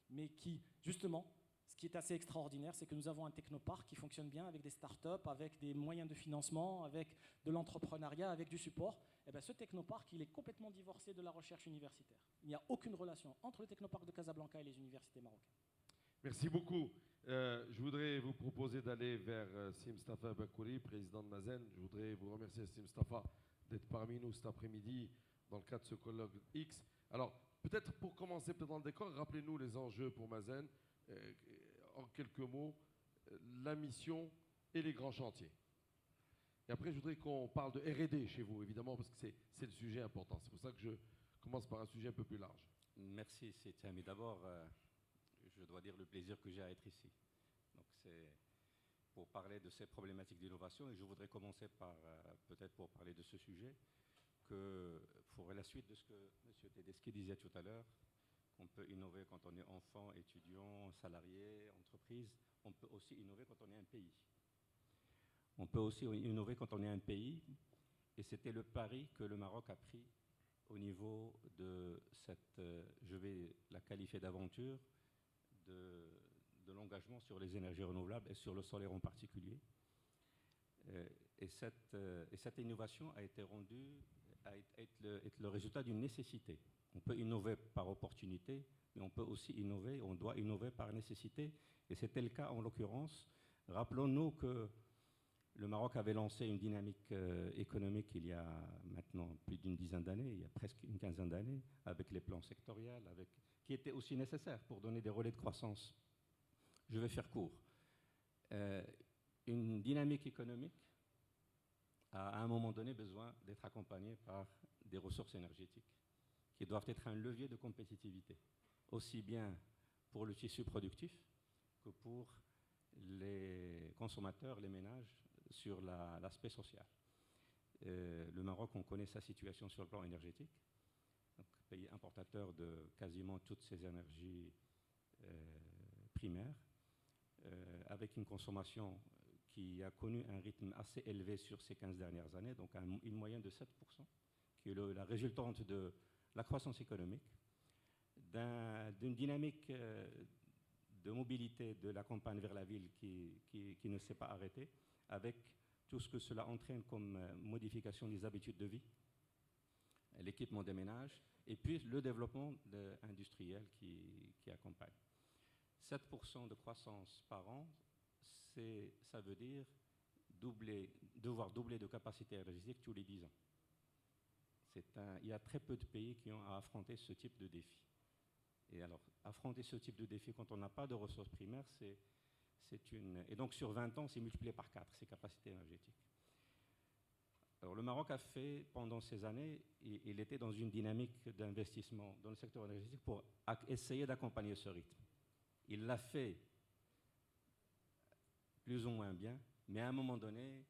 mais qui, justement, ce qui est assez extraordinaire, c'est que nous avons un technoparc qui fonctionne bien avec des startups, avec des moyens de financement, avec de l'entrepreneuriat, avec du support. Et bien, ce technoparc, il est complètement divorcé de la recherche universitaire. Il n'y a aucune relation entre le technoparc de Casablanca et les universités marocaines. Merci beaucoup. Je voudrais vous proposer d'aller vers Sim Mstafa Bakouri, président de Mazen. Je voudrais vous remercier, Sim Mstafa, d'être parmi nous cet après-midi dans le cadre de ce colloque X. Alors, peut-être pour commencer dans le décor, rappelez-nous les enjeux pour Mazen. En quelques mots, la mission et les grands chantiers. Et après, je voudrais qu'on parle de R&D chez vous, évidemment, parce que c'est le sujet important. C'est pour ça que je commence par un sujet un peu plus large. Merci, Sétiens. Mais d'abord, je dois dire le plaisir que j'ai à être ici. Donc, c'est pour parler de ces problématiques d'innovation. Et je voudrais commencer par, peut-être pour parler de ce sujet, que pour la suite de ce que M. Tedeschi disait tout à l'heure, on peut innover quand on est enfant, étudiant, salarié, entreprise. On peut aussi innover quand on est un pays. On peut aussi innover quand on est un pays. Et c'était le pari que le Maroc a pris au niveau de cette, je vais la qualifier d'aventure, de l'engagement sur les énergies renouvelables et sur le solaire en particulier. Et cette innovation a été rendue, être le résultat d'une nécessité. On peut innover par opportunité, mais on peut aussi innover, on doit innover par nécessité. Et c'était le cas en l'occurrence. Rappelons-nous que le Maroc avait lancé une dynamique économique il y a maintenant plus d'une dizaine d'années, il y a presque une quinzaine d'années, avec les plans sectoriels, qui étaient aussi nécessaires pour donner des relais de croissance. Je vais faire court. Une dynamique économique a à un moment donné besoin d'être accompagnée par des ressources énergétiques qui doivent être un levier de compétitivité, aussi bien pour le tissu productif que pour les consommateurs, les ménages, sur l'aspect social. Le Maroc, on connaît sa situation sur le plan énergétique, donc pays importateur de quasiment toutes ces énergies primaires, avec une consommation qui a connu un rythme assez élevé sur ces 15 dernières années, donc une moyenne de 7%, qui est la résultante de la croissance économique, d'une dynamique de mobilité de la campagne vers la ville qui ne s'est pas arrêtée, avec tout ce que cela entraîne comme modification des habitudes de vie, l'équipement des ménages, et puis le développement industriel qui accompagne. 7% de croissance par an, ça veut dire devoir doubler de capacité énergétique tous les 10 ans. Il y a très peu de pays qui ont à affronter ce type de défi. Et alors, affronter ce type de défi quand on n'a pas de ressources primaires, c'est une... Et donc, sur 20 ans, c'est multiplié par 4, ses capacités énergétiques. Alors, le Maroc a fait, pendant ces années, il était dans une dynamique d'investissement dans le secteur énergétique pour essayer d'accompagner ce rythme. Il l'a fait plus ou moins bien, mais à un moment donné,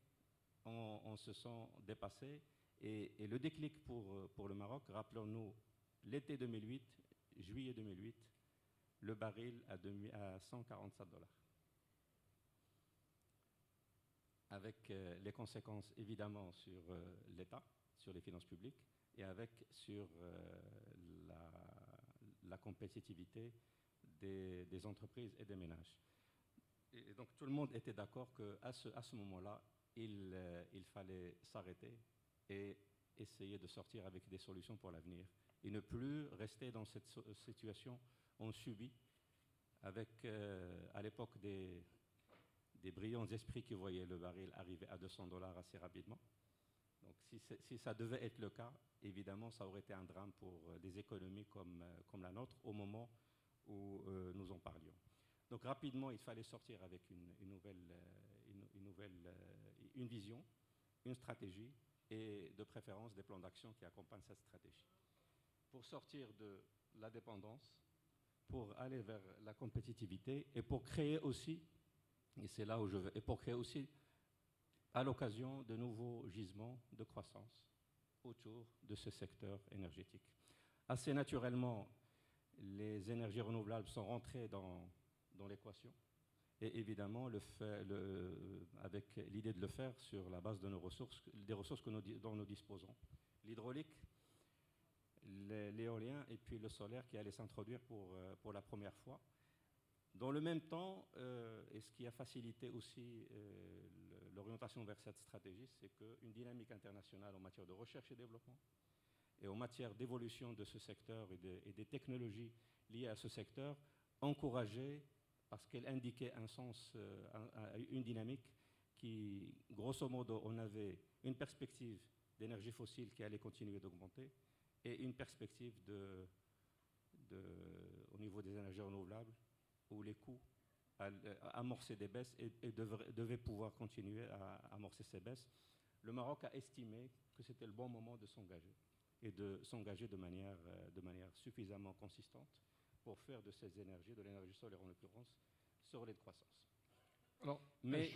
on se sent dépassé. Et le déclic pour le Maroc, rappelons-nous, l'été 2008, juillet 2008, le baril à 147 $. Avec les conséquences évidemment sur l'État, sur les finances publiques, et avec sur la compétitivité des entreprises et des ménages. Et donc tout le monde était d'accord qu'à ce moment-là, il fallait s'arrêter et essayer de sortir avec des solutions pour l'avenir. Et ne plus rester dans cette situation on subit, avec à l'époque des brillants esprits qui voyaient le baril arriver à 200 $ assez rapidement. Donc si ça devait être le cas, évidemment, ça aurait été un drame pour des économies comme la nôtre au moment où nous en parlions. Donc rapidement, il fallait sortir avec une vision, une stratégie et de préférence des plans d'action qui accompagnent cette stratégie. Pour sortir de la dépendance, pour aller vers la compétitivité et pour créer aussi, et c'est là où je veux, et pour créer aussi à l'occasion de nouveaux gisements de croissance autour de ce secteur énergétique. Assez naturellement, les énergies renouvelables sont rentrées dans l'équation et évidemment avec l'idée de le faire sur la base de nos ressources, des ressources dont nous disposons. L'hydraulique, l'éolien et puis le solaire qui allait s'introduire pour la première fois. Dans le même temps, et ce qui a facilité aussi l'orientation vers cette stratégie, c'est qu'une dynamique internationale en matière de recherche et développement et en matière d'évolution de ce secteur et des technologies liées à ce secteur encourageait, parce qu'elle indiquait un sens, une dynamique qui, grosso modo, on avait une perspective d'énergie fossile qui allait continuer d'augmenter et une perspective au niveau des énergies renouvelables où les coûts amorçaient des baisses et devaient pouvoir continuer à amorcer ces baisses. Le Maroc a estimé que c'était le bon moment de s'engager et de s'engager de manière suffisamment consistante pour faire de ces énergies, de l'énergie solaire en l'occurrence, ce relais de croissance. Alors, mais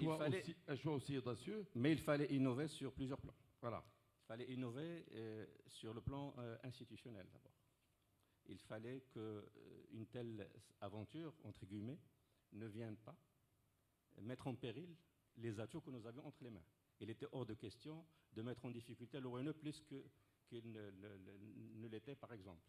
un choix aussi audacieux. Mais il fallait innover sur plusieurs plans. Voilà. Il fallait innover sur le plan institutionnel d'abord. Il fallait qu'une telle aventure, entre guillemets, ne vienne pas mettre en péril les atouts que nous avions entre les mains. Il était hors de question de mettre en difficulté l'ONE plus qu'il ne l'était par exemple.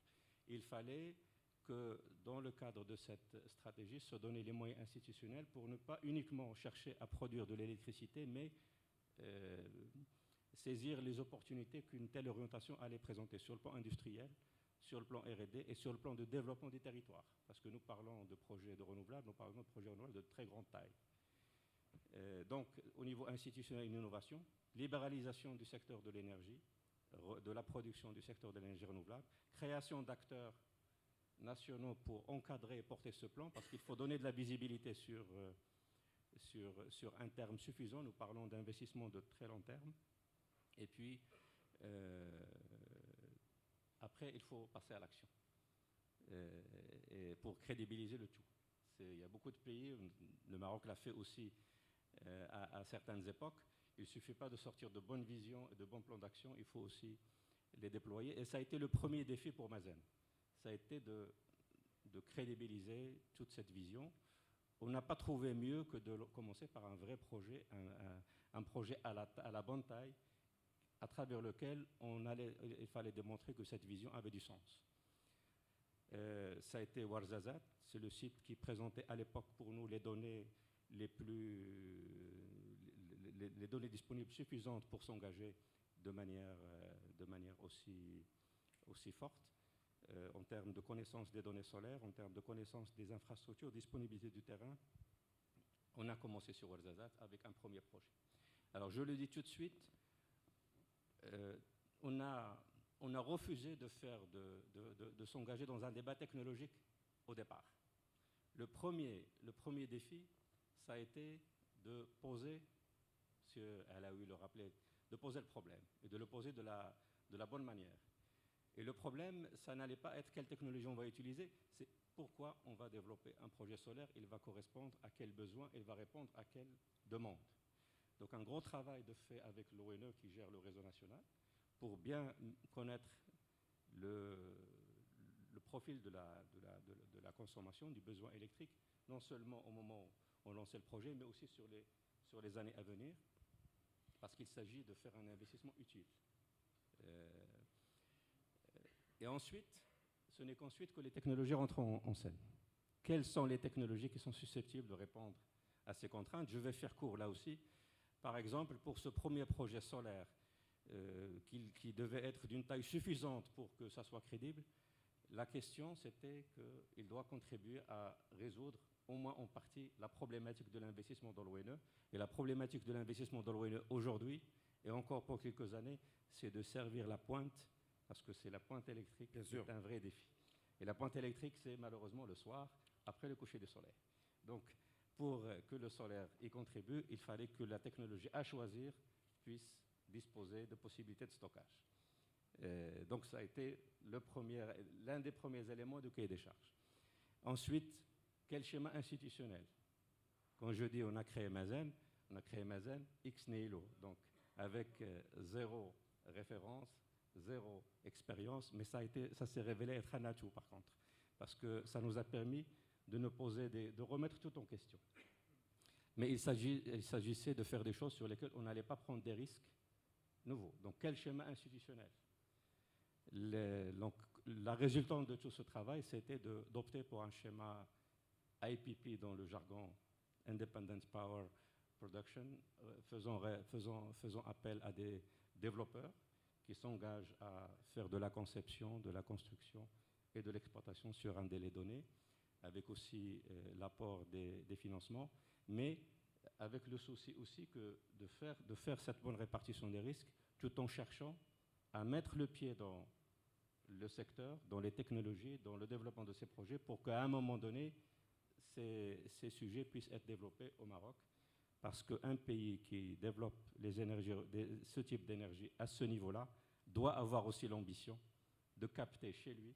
Il fallait que dans le cadre de cette stratégie, se donner les moyens institutionnels pour ne pas uniquement chercher à produire de l'électricité, mais saisir les opportunités qu'une telle orientation allait présenter sur le plan industriel, sur le plan R&D et sur le plan de développement des territoires. Parce que nous parlons de projets de renouvelables, nous parlons de projets renouvelables de très grande taille. Donc, au niveau institutionnel, une innovation, libéralisation du secteur de l'énergie, de la production du secteur de l'énergie renouvelable, création d'acteurs nationaux pour encadrer et porter ce plan, parce qu'il faut donner de la visibilité sur un terme suffisant. Nous parlons d'investissement de très long terme. Et puis, après, il faut passer à l'action et pour crédibiliser le tout. Il y a beaucoup de pays, le Maroc l'a fait aussi à certaines époques. Il ne suffit pas de sortir de bonnes visions et de bons plans d'action, il faut aussi les déployer. Et ça a été le premier défi pour Mazen. Ça a été de crédibiliser toute cette vision. On n'a pas trouvé mieux que de commencer par un vrai projet, un projet à la bonne taille, à travers lequel il fallait démontrer que cette vision avait du sens. Ça a été Ouarzazate, c'est le site qui présentait à l'époque pour nous les données les données disponibles suffisantes pour s'engager de manière aussi forte en termes de connaissance des données solaires, en termes de connaissance des infrastructures, disponibilité du terrain. On a commencé sur Ouarzazate avec un premier projet. Alors je le dis tout de suite, on a refusé de s'engager dans un débat technologique au départ. Le premier défi, ça a été de poser, M. Alaoui le rappelait, de poser le problème et de le poser de la bonne manière. Et le problème, ça n'allait pas être quelle technologie on va utiliser, c'est pourquoi on va développer un projet solaire, il va correspondre à quel besoin, il va répondre à quelle demande. Donc un gros travail de fait avec l'ONE qui gère le réseau national pour bien connaître le profil de la consommation, du besoin électrique, non seulement au moment où on lançait le projet, mais aussi sur les années à venir, parce qu'il s'agit de faire un investissement utile. Et ensuite, ce n'est qu'ensuite que les technologies rentrent en scène. Quelles sont les technologies qui sont susceptibles de répondre à ces contraintes? Je vais faire court là aussi. Par exemple, pour ce premier projet solaire, qui devait être d'une taille suffisante pour que ça soit crédible, la question c'était qu'il doit contribuer à résoudre au moins en partie la problématique de l'investissement dans l'ONE. Et la problématique de l'investissement dans l'ONE aujourd'hui, et encore pour quelques années, c'est de servir la pointe, parce que c'est la pointe électrique qui est un vrai défi. Et la pointe électrique, c'est malheureusement le soir, après le coucher du soleil. Donc, pour que le solaire y contribue, il fallait que la technologie à choisir puisse disposer de possibilités de stockage. Donc, ça a été l'un des premiers éléments du cahier des charges. Ensuite, quel schéma institutionnel? Quand je dis on a créé Mazen ex nihilo, donc avec zéro référence, zéro expérience, mais ça s'est révélé être un atout par contre, parce que ça nous a permis de remettre tout en question. Mais il s'agissait de faire des choses sur lesquelles on n'allait pas prendre des risques nouveaux. Donc quel schéma institutionnel? Donc, la résultante de tout ce travail, c'était d'opter pour un schéma IPP dans le jargon Independent Power Production, faisant appel à des développeurs qui s'engagent à faire de la conception, de la construction et de l'exploitation sur un délai donné, avec aussi l'apport des financements, mais avec le souci aussi de faire cette bonne répartition des risques, tout en cherchant à mettre le pied dans le secteur, dans les technologies, dans le développement de ces projets, pour qu'à un moment donné, ces sujets puissent être développés au Maroc. Parce qu'un pays qui développe ce type d'énergie à ce niveau-là doit avoir aussi l'ambition de capter chez lui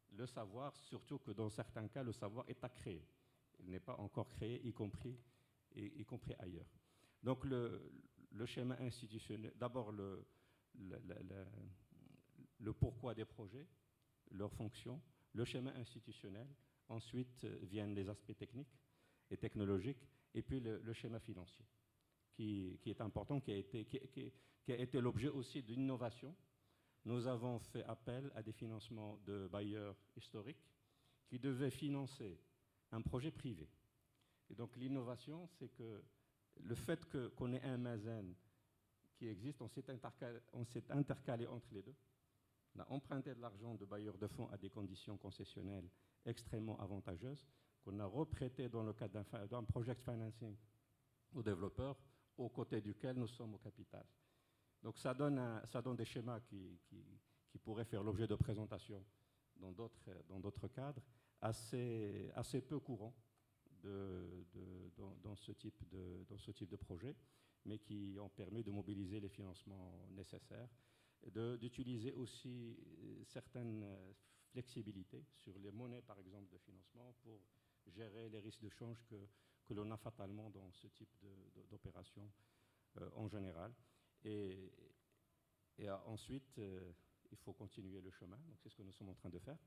le savoir, surtout que dans certains cas, le savoir est à créer. Il n'est pas encore créé, y compris ailleurs. Donc le schéma institutionnel, d'abord le pourquoi des projets, leurs fonctions, le schéma institutionnel, ensuite viennent les aspects techniques et technologiques, et puis le schéma financier, qui est important, qui a été l'objet aussi d'une innovation. Nous avons fait appel à des financements de bailleurs historiques qui devaient financer un projet privé. Et donc l'innovation, c'est que le fait qu'on ait un Mazen qui existe, on s'est intercalé entre les deux. On a emprunté de l'argent de bailleurs de fonds à des conditions concessionnelles extrêmement avantageuses, qu'on a reprêté dans le cadre d'un project financing aux développeurs, aux côtés duquel nous sommes au capital. Donc ça donne des schémas qui pourraient faire l'objet de présentations dans d'autres cadres, assez peu courants dans ce type de projet, mais qui ont permis de mobiliser les financements nécessaires, d'utiliser aussi certaines flexibilités sur les monnaies, par exemple, de financement pour gérer les risques de change que l'on a fatalement dans ce type d'opération en général. Et ensuite, il faut continuer le chemin. Donc c'est ce que nous sommes en train de faire.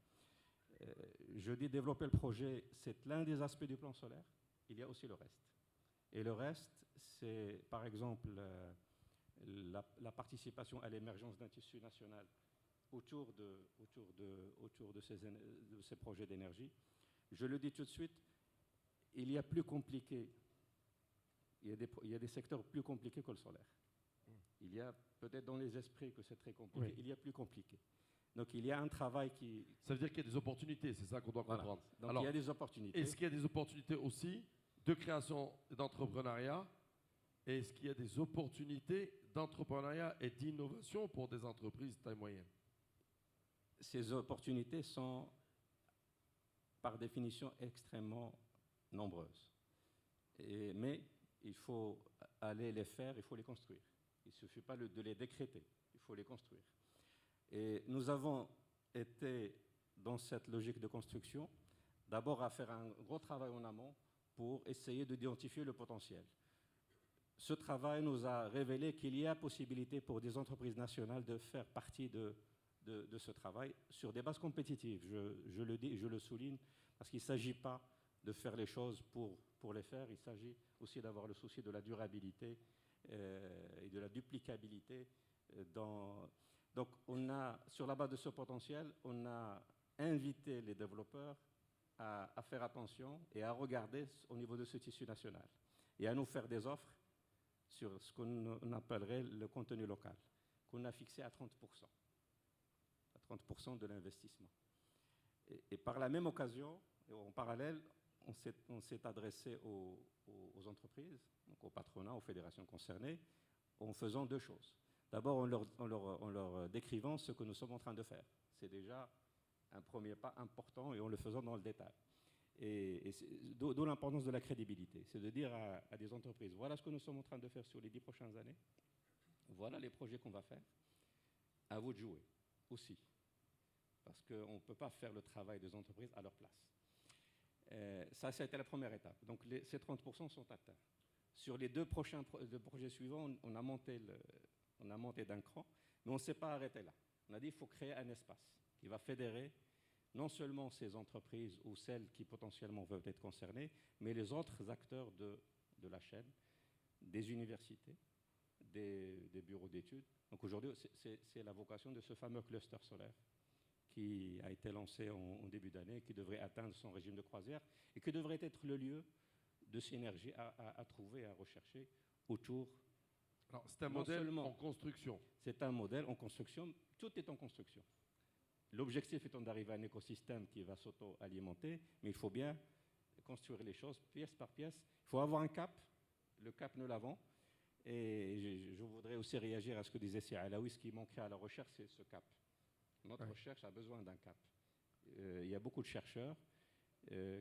Je dis développer le projet, c'est l'un des aspects du plan solaire. Il y a aussi le reste. Et le reste, c'est par exemple la participation à l'émergence d'un tissu national autour de ces projets d'énergie. Je le dis tout de suite, il y a plus compliqué, il y a des secteurs plus compliqués que le solaire. Il y a peut-être dans les esprits que c'est très compliqué, oui. Il y a plus compliqué. Donc il y a un travail qui... Ça veut dire qu'il y a des opportunités, c'est ça qu'on doit comprendre. Donc alors, il y a des opportunités. Est-ce qu'il y a des opportunités aussi de création d'entrepreneuriat? Et est-ce qu'il y a des opportunités d'entrepreneuriat et d'innovation pour des entreprises de taille moyenne? Ces opportunités sont par définition extrêmement nombreuses. Mais il faut aller les faire, il faut les construire. Il ne suffit pas de les décréter, il faut les construire. Et nous avons été dans cette logique de construction, d'abord à faire un gros travail en amont pour essayer d'identifier le potentiel. Ce travail nous a révélé qu'il y a possibilité pour des entreprises nationales de faire partie de ce travail sur des bases compétitives. Je le dis et je le souligne, parce qu'il ne s'agit pas de faire les choses pour les faire, il s'agit aussi d'avoir le souci de la durabilité et de la duplicabilité. Donc, sur la base de ce potentiel, on a invité les développeurs à faire attention et à regarder au niveau de ce tissu national et à nous faire des offres sur ce qu'on appellerait le contenu local, qu'on a fixé à 30%. À 30% de l'investissement. Et par la même occasion, en parallèle, on s'est adressé aux entreprises, donc au patronat, aux fédérations concernées, en faisant deux choses. D'abord, en leur décrivant ce que nous sommes en train de faire. C'est déjà un premier pas important et en le faisant dans le détail. Et d'où l'importance de la crédibilité. C'est de dire à des entreprises, voilà ce que nous sommes en train de faire sur les 10 prochaines années, voilà les projets qu'on va faire, à vous de jouer aussi. Parce qu'on ne peut pas faire le travail des entreprises à leur place. Ça a été la première étape. Donc ces 30% sont atteints. Sur les deux projets suivants, on a monté d'un cran, mais on ne s'est pas arrêté là. On a dit qu'il faut créer un espace qui va fédérer non seulement ces entreprises ou celles qui potentiellement peuvent être concernées, mais les autres acteurs de la chaîne, des universités, des bureaux d'études. Donc aujourd'hui, c'est la vocation de ce fameux cluster solaire qui a été lancé en début d'année, qui devrait atteindre son régime de croisière et qui devrait être le lieu de synergie à trouver, à rechercher autour. Alors, c'est un modèle en construction. C'est un modèle en construction, tout est en construction. L'objectif étant d'arriver à un écosystème qui va s'auto-alimenter, mais il faut bien construire les choses pièce par pièce. Il faut avoir un cap, le cap nous l'avons. Et je voudrais aussi réagir à ce que disait Sir Alaoui, ce qui manquait à la recherche, c'est ce cap. Notre recherche a besoin d'un cap. Il y a beaucoup de chercheurs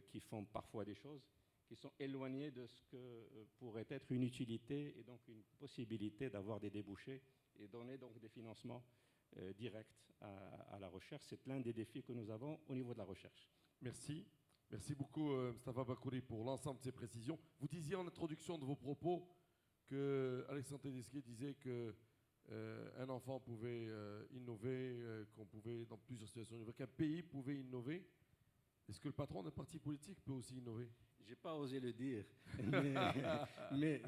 qui font parfois des choses qui sont éloignées de ce que pourrait être une utilité et donc une possibilité d'avoir des débouchés et donner donc des financements directs à la recherche. C'est l'un des défis que nous avons au niveau de la recherche. Merci. Merci beaucoup, Moustapha Bakouri, pour l'ensemble de ces précisions. Vous disiez en introduction de vos propos que Alexandre Tedeschi disait que un enfant pouvait innover, qu'on pouvait, dans plusieurs situations, qu'un pays pouvait innover. Est-ce que le patron d'un parti politique peut aussi innover? Je n'ai pas osé le dire, mais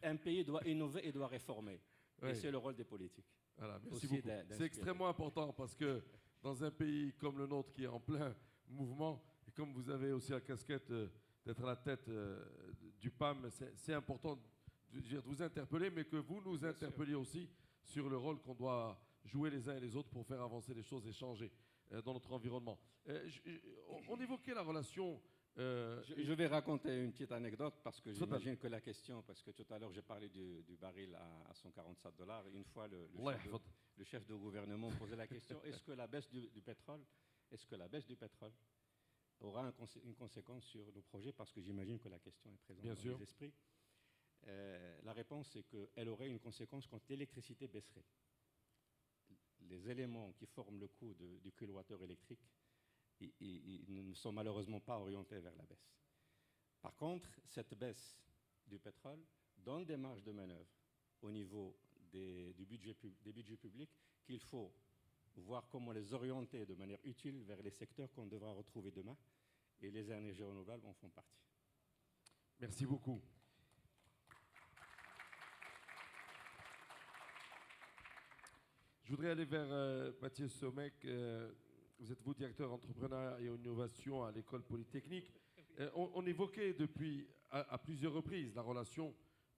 un pays doit innover et doit réformer. Ouais. Et c'est le rôle des politiques. Voilà, merci beaucoup. C'est extrêmement important parce que dans un pays comme le nôtre qui est en plein mouvement, et comme vous avez aussi la casquette d'être à la tête du PAM, c'est important de vous interpeller, mais que vous nous interpelliez aussi sur le rôle qu'on doit jouer les uns et les autres pour faire avancer les choses et changer dans notre environnement. On évoquait la relation... Je vais raconter une petite anecdote parce que j'imagine que la question, parce que tout à l'heure j'ai parlé du baril à $147, une fois le chef de gouvernement posait la question, est-ce que la baisse du pétrole aura une conséquence sur nos projets, parce que j'imagine que la question est présente dans les esprits. La réponse est qu'elle aurait une conséquence quand l'électricité baisserait. Les éléments qui forment le coût du kilowattheure électrique, ils ne sont malheureusement pas orientés vers la baisse. Par contre, cette baisse du pétrole donne des marges de manœuvre au niveau des budgets publics qu'il faut voir comment les orienter de manière utile vers les secteurs qu'on devra retrouver demain, et les énergies renouvelables en font partie. Merci beaucoup. Je voudrais aller vers Mathieu Sommek. Vous êtes, vous, directeur entrepreneuriat et innovation à l'École Polytechnique. On évoquait depuis à plusieurs reprises la relation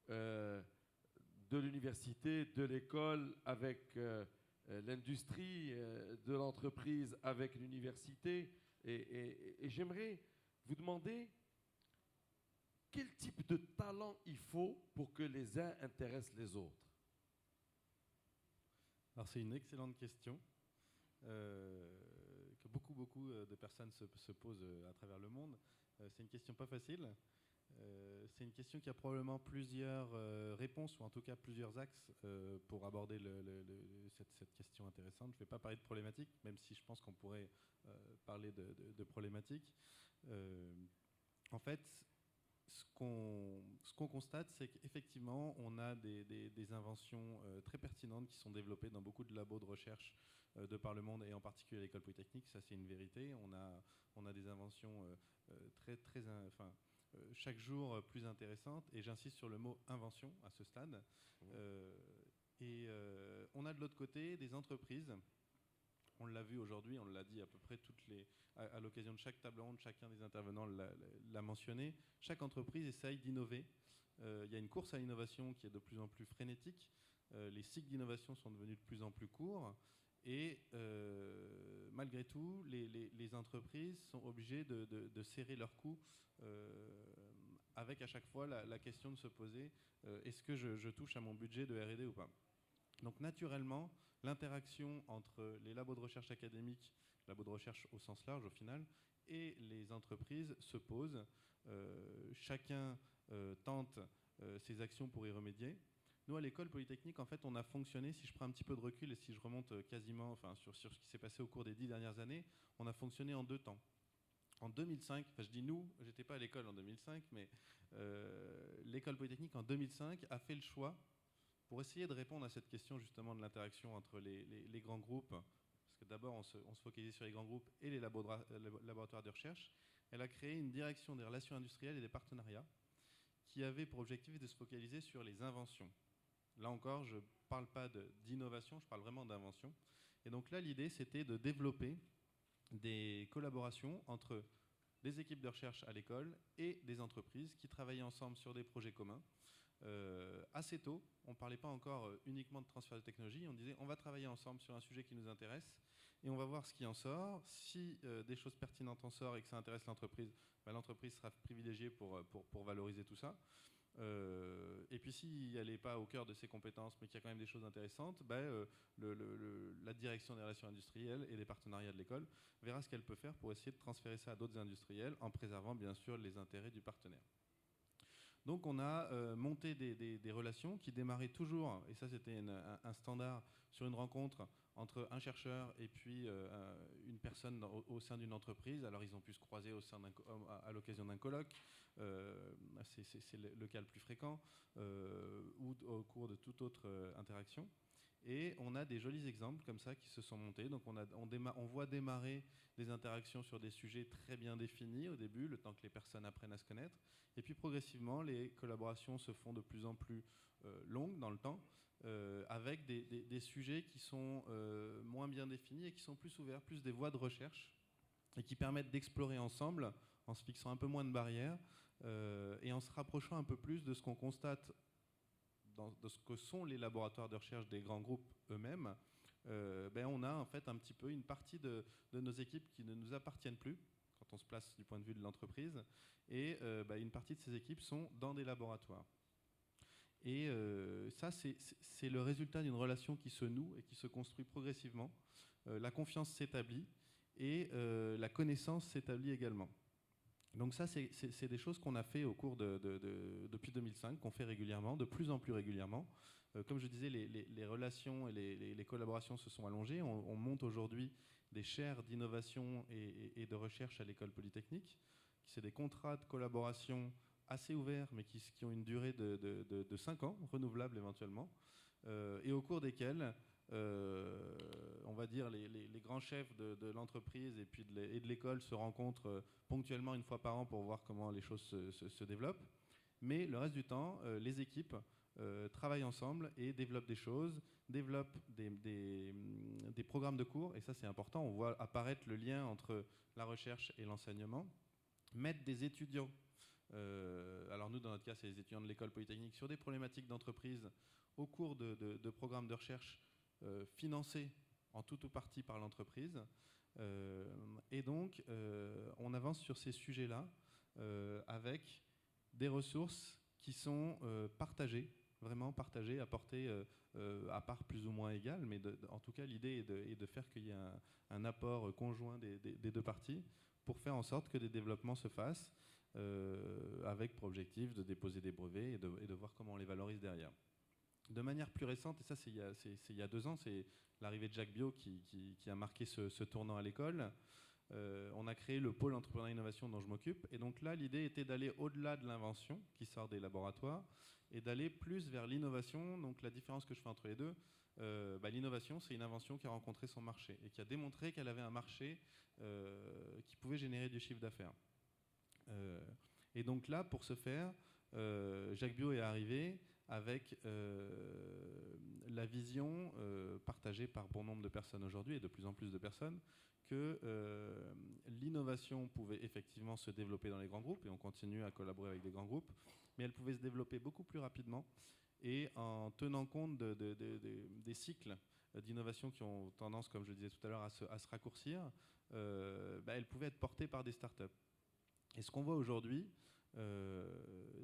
de l'université, de l'école avec l'industrie, de l'entreprise avec l'université. Et j'aimerais vous demander quel type de talent il faut pour que les uns intéressent les autres. Alors c'est une excellente question que beaucoup beaucoup de personnes se posent à travers le monde. C'est une question pas facile. C'est une question qui a probablement plusieurs réponses, ou en tout cas plusieurs axes pour aborder cette question intéressante. Je ne vais pas parler de problématiques, même si je pense qu'on pourrait parler de problématiques. En fait, ce qu'on constate, c'est qu'effectivement, on a des inventions très pertinentes qui sont développées dans beaucoup de labos de recherche de par le monde, et en particulier à l'École Polytechnique. Ça, c'est une vérité. On a des inventions chaque jour plus intéressantes, et j'insiste sur le mot invention à ce stade. On a de l'autre côté des entreprises. On l'a vu aujourd'hui, on l'a dit à peu près à l'occasion de chaque table ronde, chacun des intervenants l'a mentionné. Chaque entreprise essaye d'innover. Il y a une course à l'innovation qui est de plus en plus frénétique. Les cycles d'innovation sont devenus de plus en plus courts. Et malgré tout, les entreprises sont obligées de serrer leurs coûts, avec à chaque fois la question de se poser est-ce que je touche à mon budget de R&D ou pas? Donc naturellement, l'interaction entre les labos de recherche académiques, labos de recherche au sens large au final, et les entreprises se pose. Chacun tente ses actions pour y remédier. Nous, à l'École Polytechnique, en fait, on a fonctionné, si je prends un petit peu de recul et si je remonte quasiment sur ce qui s'est passé au cours des 10 dernières années, on a fonctionné en 2 temps. En 2005, je dis nous, j'étais pas à l'école en 2005, mais l'École Polytechnique en 2005 a fait le choix, pour essayer de répondre à cette question justement de l'interaction entre les grands groupes, parce que d'abord on se focalisait sur les grands groupes et les laboratoires de recherche, elle a créé une direction des relations industrielles et des partenariats qui avait pour objectif de se focaliser sur les inventions. Là encore, je ne parle pas d'innovation, je parle vraiment d'invention. Et donc là, l'idée, c'était de développer des collaborations entre des équipes de recherche à l'école et des entreprises qui travaillaient ensemble sur des projets communs. Assez tôt, on ne parlait pas encore uniquement de transfert de technologie, on disait on va travailler ensemble sur un sujet qui nous intéresse et on va voir ce qui en sort. Si des choses pertinentes en sortent et que ça intéresse l'entreprise, l'entreprise sera privilégiée pour valoriser tout ça. Et puis si elle n'est pas au cœur de ses compétences mais qu'il y a quand même des choses intéressantes, la direction des relations industrielles et des partenariats de l'école verra ce qu'elle peut faire pour essayer de transférer ça à d'autres industriels en préservant bien sûr les intérêts du partenaire. Donc on a monté des relations qui démarraient toujours, et ça c'était un standard, sur une rencontre entre un chercheur et puis une personne au sein d'une entreprise. Alors ils ont pu se croiser à l'occasion d'un colloque, c'est le cas le plus fréquent, ou au cours de toute autre interaction. Et on a des jolis exemples comme ça qui se sont montés. Donc on voit démarrer des interactions sur des sujets très bien définis au début, le temps que les personnes apprennent à se connaître. Et puis progressivement, les collaborations se font de plus en plus longues dans le temps, avec des sujets qui sont moins bien définis et qui sont plus ouverts, plus des voies de recherche, et qui permettent d'explorer ensemble en se fixant un peu moins de barrières et en se rapprochant un peu plus de ce qu'on constate de ce que sont les laboratoires de recherche des grands groupes eux-mêmes. On a en fait un petit peu une partie de nos équipes qui ne nous appartiennent plus quand on se place du point de vue de l'entreprise, et une partie de ces équipes sont dans des laboratoires. Et ça, c'est le résultat d'une relation qui se noue et qui se construit progressivement. La confiance s'établit et la connaissance s'établit également. Donc ça, c'est des choses qu'on a fait au cours depuis 2005, qu'on fait régulièrement, de plus en plus régulièrement. Comme je disais, les relations et les collaborations se sont allongées. On monte aujourd'hui des chaires d'innovation et de recherche à l'École Polytechnique. C'est des contrats de collaboration assez ouverts, mais qui ont une durée de 5 ans, renouvelables éventuellement, et au cours desquels on va dire les grands chefs de l'entreprise et puis de l'école se rencontrent ponctuellement une fois par an pour voir comment les choses se développent. Mais le reste du temps, les équipes travaillent ensemble et développent des choses, développent des programmes de cours, et ça c'est important, on voit apparaître le lien entre la recherche et l'enseignement, mettre des étudiants, alors nous dans notre cas c'est les étudiants de l'École Polytechnique, sur des problématiques d'entreprise au cours de programmes de recherche financés en tout ou partie par l'entreprise. Et donc, on avance sur ces sujets-là avec des ressources qui sont partagées, vraiment partagées, apportées à part plus ou moins égales, mais en tout cas l'idée est de faire qu'il y ait un apport conjoint des deux parties pour faire en sorte que des développements se fassent avec pour objectif de déposer des brevets et de voir comment on les valorise derrière. De manière plus récente, et ça c'est il y a 2 ans, c'est l'arrivée de Jacques Biot qui a marqué ce tournant à l'école. On a créé le pôle entrepreneuriat innovation dont je m'occupe. Et donc là, l'idée était d'aller au-delà de l'invention qui sort des laboratoires et d'aller plus vers l'innovation. Donc la différence que je fais entre les deux, l'innovation, c'est une invention qui a rencontré son marché et qui a démontré qu'elle avait un marché qui pouvait générer du chiffre d'affaires. Et donc là, pour ce faire, Jacques Biot est arrivé avec la vision partagée par bon nombre de personnes aujourd'hui et de plus en plus de personnes que l'innovation pouvait effectivement se développer dans les grands groupes, et on continue à collaborer avec des grands groupes, mais elle pouvait se développer beaucoup plus rapidement et en tenant compte des cycles d'innovation qui ont tendance, comme je le disais tout à l'heure, à se raccourcir, elle pouvait être portée par des startups. Et ce qu'on voit aujourd'hui,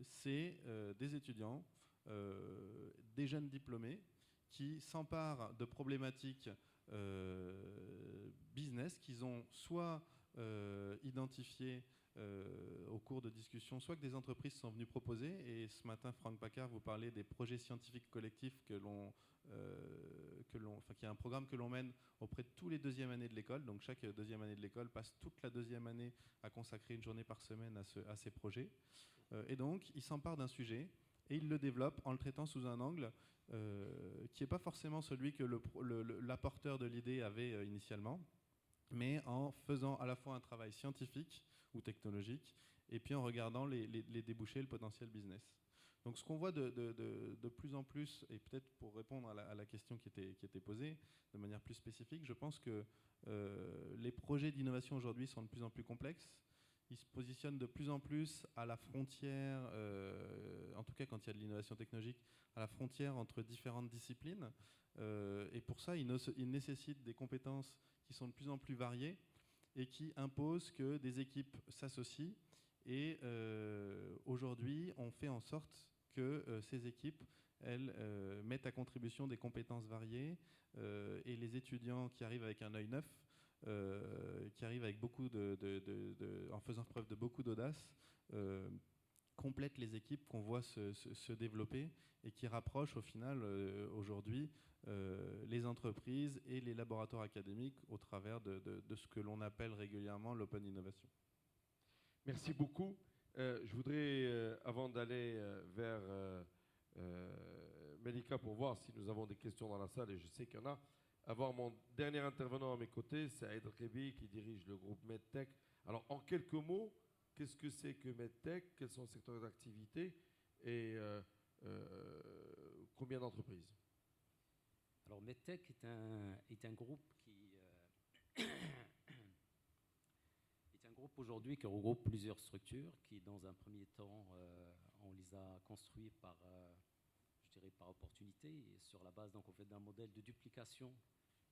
c'est des étudiants, des jeunes diplômés qui s'emparent de problématiques business qu'ils ont soit identifiées au cours de discussions, soit que des entreprises sont venues proposer. Et ce matin, Franck Paccard vous parlait des projets scientifiques collectifs qui est un programme que l'on mène auprès de tous les 2e années de l'école. Donc chaque 2e année de l'école passe toute la 2e année à consacrer une journée par semaine à ces projets. Et donc, ils s'emparent d'un sujet et ils le développent en le traitant sous un angle qui n'est pas forcément celui que l'apporteur de l'idée avait initialement, mais en faisant à la fois un travail scientifique ou technologique et puis en regardant les débouchés, le potentiel business. Donc ce qu'on voit de plus en plus, et peut-être pour répondre à la question qui était posée de manière plus spécifique, je pense que les projets d'innovation aujourd'hui sont de plus en plus complexes. Ils se positionnent de plus en plus à la frontière, en tout cas quand il y a de l'innovation technologique, à la frontière entre différentes disciplines. Et pour ça, ils nécessitent des compétences qui sont de plus en plus variées et qui imposent que des équipes s'associent. Et aujourd'hui, on fait en sorte que ces équipes, elles, mettent à contribution des compétences variées. Et les étudiants qui arrivent avec un œil neuf, qui arrivent avec en faisant preuve de beaucoup d'audace, complètent les équipes qu'on voit se développer et qui rapprochent au final aujourd'hui les entreprises et les laboratoires académiques au travers de ce que l'on appelle régulièrement l'open innovation. Merci beaucoup. Je voudrais, avant d'aller vers Melika pour voir si nous avons des questions dans la salle, et je sais qu'il y en a, avoir mon dernier intervenant à mes côtés, c'est Aïd Rebi qui dirige le groupe MedTech. Alors, en quelques mots, qu'est-ce que c'est que MedTech? Quels sont les secteurs d'activité et combien d'entreprises? Alors, MedTech est un groupe aujourd'hui qui regroupe plusieurs structures qui, dans un premier temps, on les a construits par opportunité et sur la base donc, en fait, d'un modèle de duplication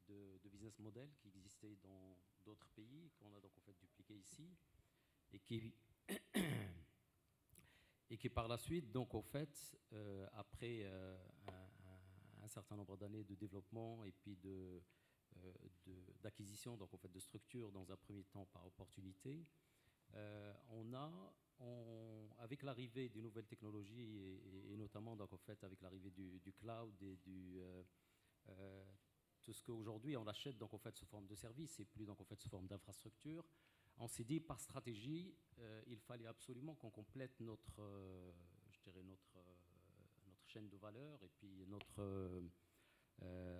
de business model qui existait dans d'autres pays, qu'on a donc en fait dupliqué ici, et qui par la suite, donc en fait, après un certain nombre d'années de développement et puis d'acquisition donc en fait de structures dans un premier temps par opportunité, avec l'arrivée des nouvelles technologies et notamment donc en fait avec l'arrivée du cloud et tout ce qu'aujourd'hui on achète donc en fait sous forme de service et plus donc en fait sous forme d'infrastructure, on s'est dit par stratégie il fallait absolument qu'on complète notre chaîne de valeur et puis notre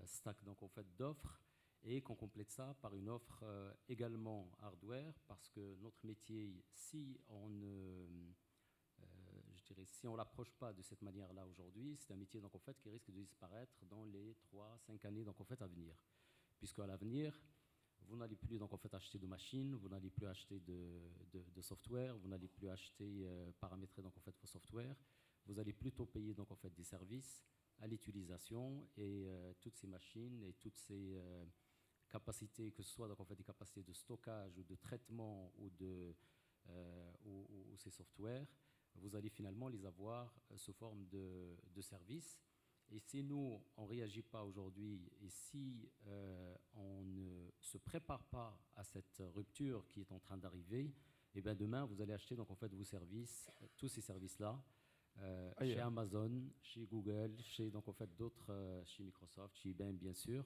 stack donc en fait d'offres, et qu'on complète ça par une offre également hardware, parce que notre métier, si on l'approche pas de cette manière-là aujourd'hui, c'est un métier donc en fait qui risque de disparaître dans les 3-5 années donc en fait à venir, puisque à l'avenir vous n'allez plus donc en fait acheter de machines, vous n'allez plus acheter de software, vous n'allez plus acheter paramétrer donc en fait vos softwares, vous allez plutôt payer donc en fait des services à l'utilisation, et toutes ces machines et toutes ces capacités, que ce soit donc en fait des capacités de stockage ou de traitement ou ces softwares, vous allez finalement les avoir sous forme de services. Et si nous, on ne réagit pas aujourd'hui, et si on ne se prépare pas à cette rupture qui est en train d'arriver, et bien demain, vous allez acheter donc, en fait, vos services, tous ces services-là, chez Amazon, chez Google, chez donc, en fait, d'autres, chez Microsoft, chez IBM, bien sûr.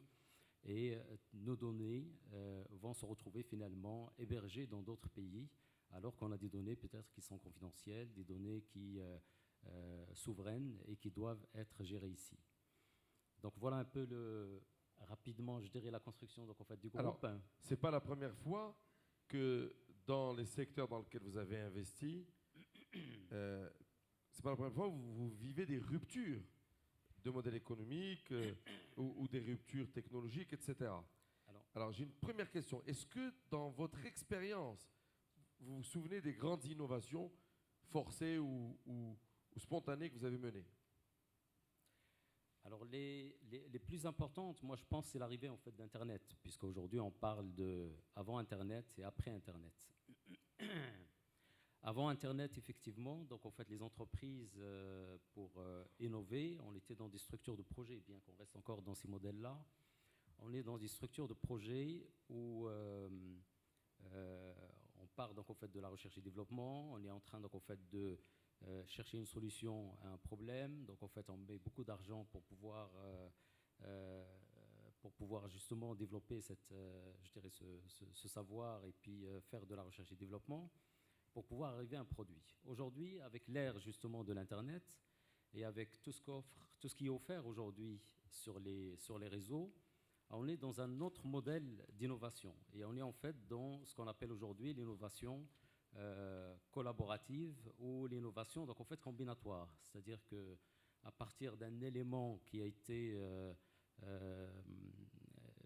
Et nos données vont se retrouver finalement hébergées dans d'autres pays, alors qu'on a des données peut-être qui sont confidentielles, des données qui souveraines et qui doivent être gérées ici. Donc voilà un peu rapidement, je dirais, la construction donc, en fait, du groupe. Alors, ce n'est pas la première fois que dans les secteurs dans lesquels vous avez investi, c'est pas la première fois que vous vivez des ruptures de modèles économiques ou des ruptures technologiques, etc. Alors j'ai une première question. Est-ce que dans votre expérience, vous vous souvenez des grandes innovations forcées ou spontanées que vous avez menées? Alors les plus importantes, moi je pense, c'est l'arrivée en fait d'Internet, puisqu'aujourd'hui on parle de avant Internet et après Internet. Avant Internet, effectivement, donc en fait les entreprises pour innover, on était dans des structures de projet, bien qu'on reste encore dans ces modèles-là. On est dans des structures de projet où on part donc en fait de la recherche et développement, on est en train donc en fait de chercher une solution à un problème. Donc en fait, on met beaucoup d'argent pour pouvoir justement développer je dirais ce savoir et puis faire de la recherche et développement pour pouvoir arriver à un produit. Aujourd'hui, avec l'ère justement de l'Internet et avec tout ce qui est offert aujourd'hui sur les réseaux, on est dans un autre modèle d'innovation. Et on est en fait dans ce qu'on appelle aujourd'hui l'innovation collaborative ou l'innovation donc en fait combinatoire, c'est-à-dire que à partir d'un élément qui a été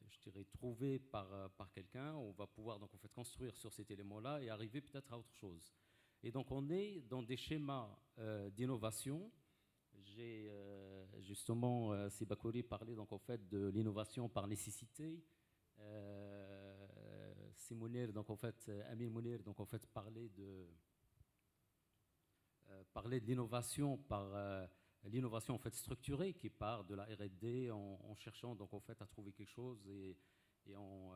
je dirais trouvé par quelqu'un, on va pouvoir donc en fait construire sur cet élément-là et arriver peut-être à autre chose. Et donc on est dans des schémas d'innovation. J'ai justement Sibakouri parlait donc en fait de l'innovation par nécessité. Mounir, donc en fait, Amin Mounir, donc en fait, parlait de l'innovation par l'innovation en fait structurée qui part de la R&D en cherchant donc en fait à trouver quelque chose et en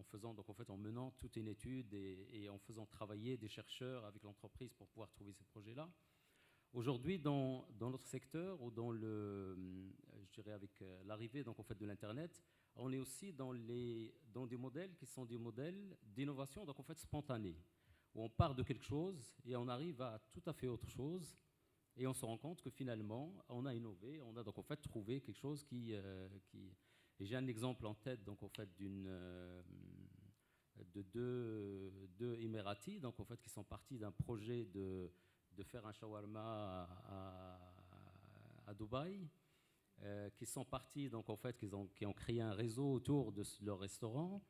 faisant donc en fait en menant toute une étude et en faisant travailler des chercheurs avec l'entreprise pour pouvoir trouver ces projets-là. Aujourd'hui, dans notre secteur ou je dirais avec l'arrivée donc en fait de l'internet, on est aussi dans des modèles qui sont des modèles d'innovation donc en fait spontanés, où on part de quelque chose et on arrive à tout à fait autre chose et on se rend compte que finalement on a innové, on a donc en fait trouvé quelque chose qui et j'ai un exemple en tête donc en fait de deux Émiratis donc en fait qui sont partis d'un projet de faire un shawarma à Dubaï, qui sont partis donc en fait qui ont créé un réseau autour de leur restaurant.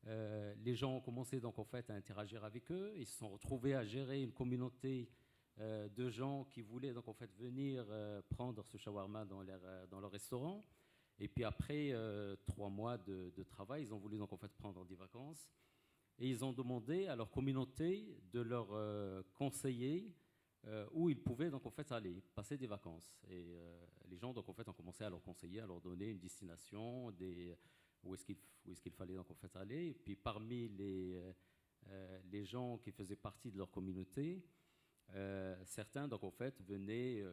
Les gens ont commencé donc en fait à interagir avec eux, ils se sont retrouvés à gérer une communauté de gens qui voulaient donc en fait venir prendre ce shawarma dans leur restaurant. Et puis après 3 mois de travail, ils ont voulu donc en fait prendre des vacances et ils ont demandé à leur communauté de leur conseiller où ils pouvaient donc en fait aller passer des vacances. Et les gens donc en fait ont commencé à leur conseiller, à leur donner une destination, où est-ce qu'il fallait donc en fait aller. Et puis parmi les gens qui faisaient partie de leur communauté, certains donc en fait venaient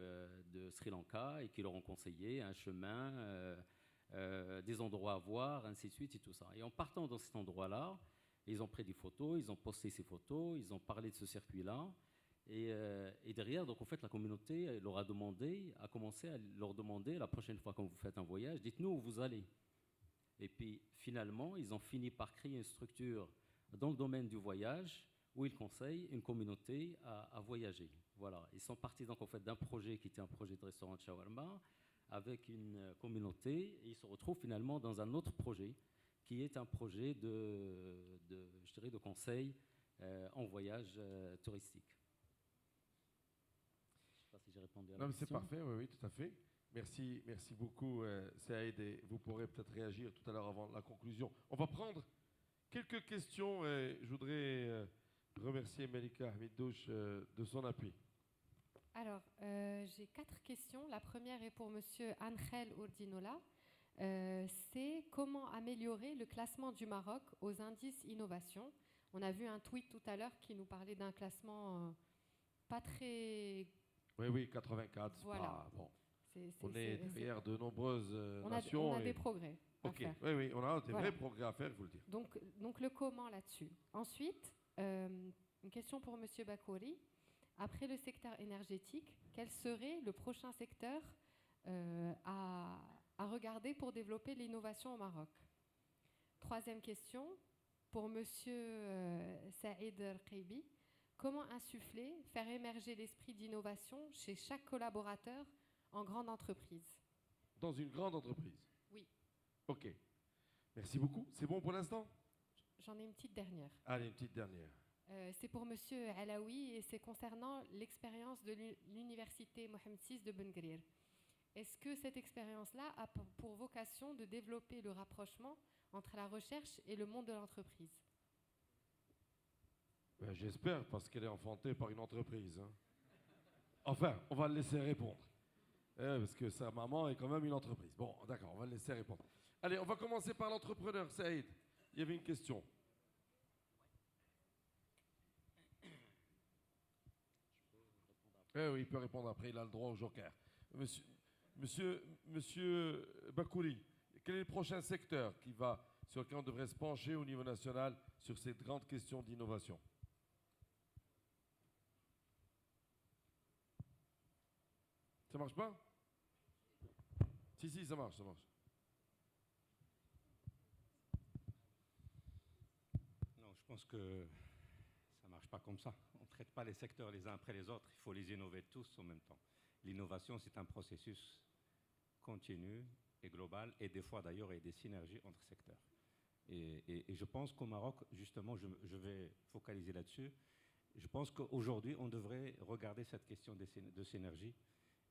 de Sri Lanka et qui leur ont conseillé un chemin, des endroits à voir, ainsi de suite et tout ça. Et en partant dans cet endroit-là, ils ont pris des photos, ils ont posté ces photos, ils ont parlé de ce circuit-là. Et derrière, donc en fait, la communauté leur a commencé à leur demander la prochaine fois quand vous faites un voyage, dites-nous où vous allez. Et puis finalement, ils ont fini par créer une structure dans le domaine du voyage où ils conseillent une communauté à voyager. Voilà. Ils sont partis donc en fait d'un projet qui était un projet de restaurant de shawarma avec une communauté et ils se retrouvent finalement dans un autre projet qui est un projet je dirais de conseil en voyage touristique. Je ne sais pas si j'ai répondu à la question. C'est parfait, oui, tout à fait. Merci beaucoup, Saïd, et vous pourrez peut-être réagir tout à l'heure avant la conclusion. On va prendre quelques questions et je voudrais remercier Melika Hamidouche de son appui. Alors, j'ai 4 questions. La première est pour Monsieur Angel Urdinola. C'est comment améliorer le classement du Maroc aux indices innovation. On a vu un tweet tout à l'heure qui nous parlait d'un classement pas très... Oui, 84. Voilà. Bon. On est derrière de nombreuses nations. On a des progrès à faire. Oui, on a des vrais progrès à faire, il faut le dire. Donc le comment là-dessus. Ensuite, une question pour Monsieur Bakouri. Après le secteur énergétique, quel serait le prochain secteur à regarder pour développer l'innovation au Maroc? Troisième question, pour Monsieur Saïd Rkeibi. Comment insuffler, faire émerger l'esprit d'innovation chez chaque collaborateur en grande entreprise? Dans une grande entreprise? Oui. Ok. Merci beaucoup. C'est bon pour l'instant? J'en ai une petite dernière. Allez, une petite dernière. C'est pour Monsieur Alaoui et c'est concernant l'expérience de l'université Mohamed VI de Ben Guerir. Est-ce que cette expérience-là a pour vocation de développer le rapprochement entre la recherche et le monde de l'entreprise? J'espère, parce qu'elle est enfantée par une entreprise. Hein. Enfin, on va le laisser répondre. Parce que sa maman est quand même une entreprise. Bon, d'accord, on va le laisser répondre. Allez, on va commencer par l'entrepreneur, Saïd. Il y avait une question. Oui, il peut répondre après, il a le droit au joker. Monsieur Bakouri, quel est le prochain secteur sur lequel on devrait se pencher au niveau national sur cette grande question d'innovation? Ça marche pas? Si, ça marche. Non, je pense que ça ne marche pas comme ça. On ne traite pas les secteurs les uns après les autres. Il faut les innover tous en même temps. L'innovation, c'est un processus continu et global, et des fois d'ailleurs, il y a des synergies entre secteurs. Et je pense qu'au Maroc, justement, je vais focaliser là-dessus. Je pense qu'aujourd'hui, on devrait regarder cette question de synergie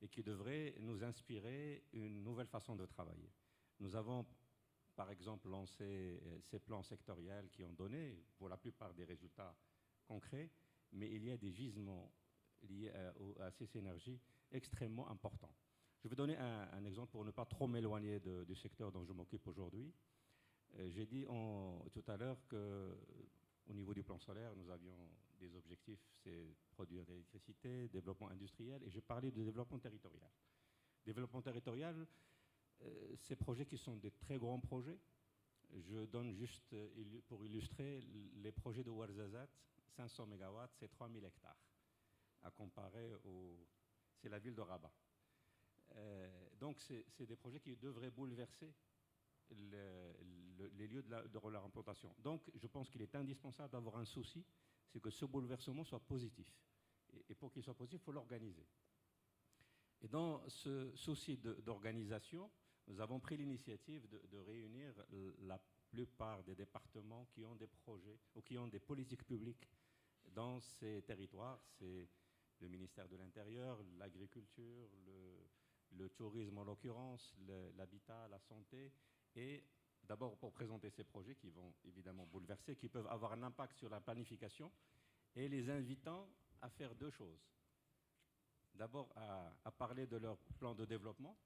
et qui devrait nous inspirer une nouvelle façon de travailler. Nous avons, par exemple, lancé ces plans sectoriels qui ont donné, pour la plupart, des résultats concrets, mais il y a des gisements liés à ces synergies extrêmement importants. Je vais donner un exemple pour ne pas trop m'éloigner du secteur dont je m'occupe aujourd'hui. J'ai dit tout à l'heure qu'au niveau du plan solaire, nous avions des objectifs, c'est produire de l'électricité, développement industriel, et j'ai parlé de développement territorial. Développement territorial, ces projets qui sont des très grands projets. Je donne juste, pour illustrer, les projets de Ouarzazate, 500 MW, c'est 3000 hectares, à comparer c'est la ville de Rabat. Donc c'est des projets qui devraient bouleverser les lieux de leur implantation. Donc je pense qu'il est indispensable d'avoir un souci, c'est que ce bouleversement soit positif. Et pour qu'il soit positif, il faut l'organiser. Et dans ce souci d'organisation, nous avons pris l'initiative de réunir la plupart des départements qui ont des projets ou qui ont des politiques publiques dans ces territoires. C'est le ministère de l'Intérieur, l'agriculture, le tourisme en l'occurrence, l'habitat, la santé. Et d'abord pour présenter ces projets qui vont évidemment bouleverser, qui peuvent avoir un impact sur la planification, et les invitant à faire deux choses. D'abord à parler de leur plan de développement,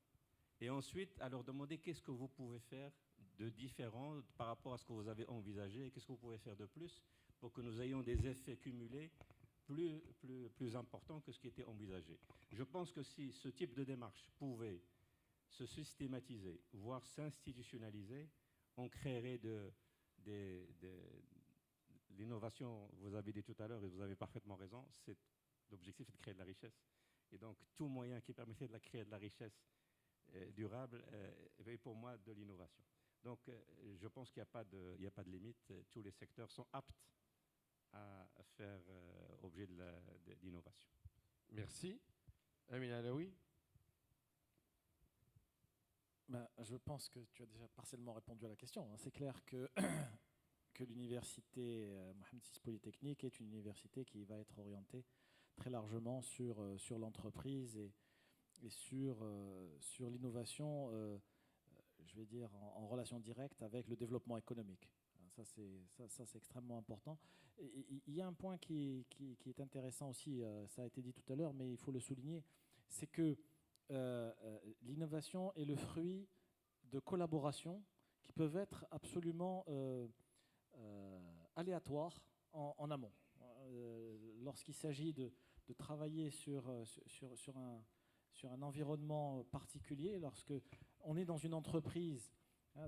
et ensuite à leur demander qu'est-ce que vous pouvez faire de différent par rapport à ce que vous avez envisagé, et qu'est-ce que vous pouvez faire de plus pour que nous ayons des effets cumulés plus importants que ce qui était envisagé. Je pense que si ce type de démarche pouvait se systématiser, voire s'institutionnaliser, on créerait l'innovation. Vous avez dit tout à l'heure, et vous avez parfaitement raison, l'objectif est de créer de la richesse. Et donc tout moyen qui permettrait de créer de la richesse durable est pour moi de l'innovation. Donc je pense qu'il n'y a pas de limite. Tous les secteurs sont aptes à faire objet d'innovation. Merci. Amina Alaoui. Je pense que tu as déjà partiellement répondu à la question. C'est clair que l'université Mohamed VI Polytechnique est une université qui va être orientée très largement sur l'entreprise et sur l'innovation, je vais dire, en relation directe avec le développement économique. Ça, c'est extrêmement important. Il y a un point qui est intéressant aussi, ça a été dit tout à l'heure, mais il faut le souligner, c'est que l'innovation est le fruit de collaborations qui peuvent être absolument aléatoires en amont. Lorsqu'il s'agit de travailler sur un environnement particulier, lorsque on est dans une entreprise,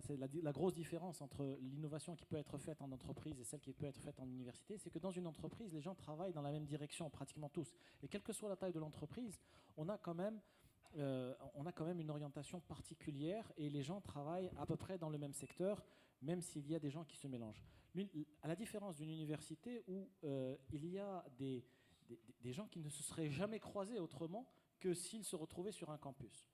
c'est la grosse différence entre l'innovation qui peut être faite en entreprise et celle qui peut être faite en université, c'est que dans une entreprise, les gens travaillent dans la même direction, pratiquement tous. Et quelle que soit la taille de l'entreprise, on a quand même une orientation particulière et les gens travaillent à peu près dans le même secteur, même s'il y a des gens qui se mélangent. À la différence d'une université où il y a des gens qui ne se seraient jamais croisés autrement que s'ils se retrouvaient sur un campus.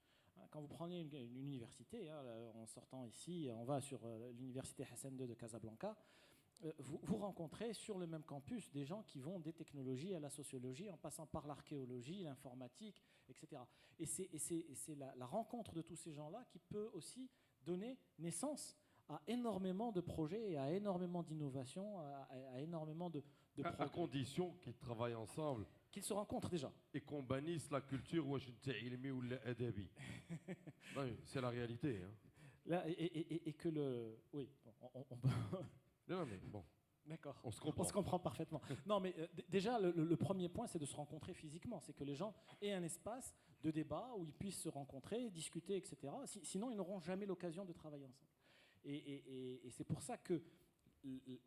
Quand vous prenez une université, en sortant ici, on va sur l'université Hassan II de Casablanca, vous rencontrez sur le même campus des gens qui vont des technologies à la sociologie, en passant par l'archéologie, l'informatique, etc. Et c'est la rencontre de tous ces gens-là qui peut aussi donner naissance à énormément de projets et à énormément d'innovations, à énormément de à condition qu'ils travaillent ensemble. Qu'ils se rencontrent déjà. Et qu'on bannisse la culture ou l'adabi. C'est la réalité. Hein. Là, et que le... Oui, on peut... Non, mais bon. D'accord. On se comprend. On se comprend parfaitement. Non, mais déjà, le premier point, c'est de se rencontrer physiquement. C'est que les gens aient un espace de débat où ils puissent se rencontrer, discuter, etc. Sinon, ils n'auront jamais l'occasion de travailler ensemble. Et c'est pour ça que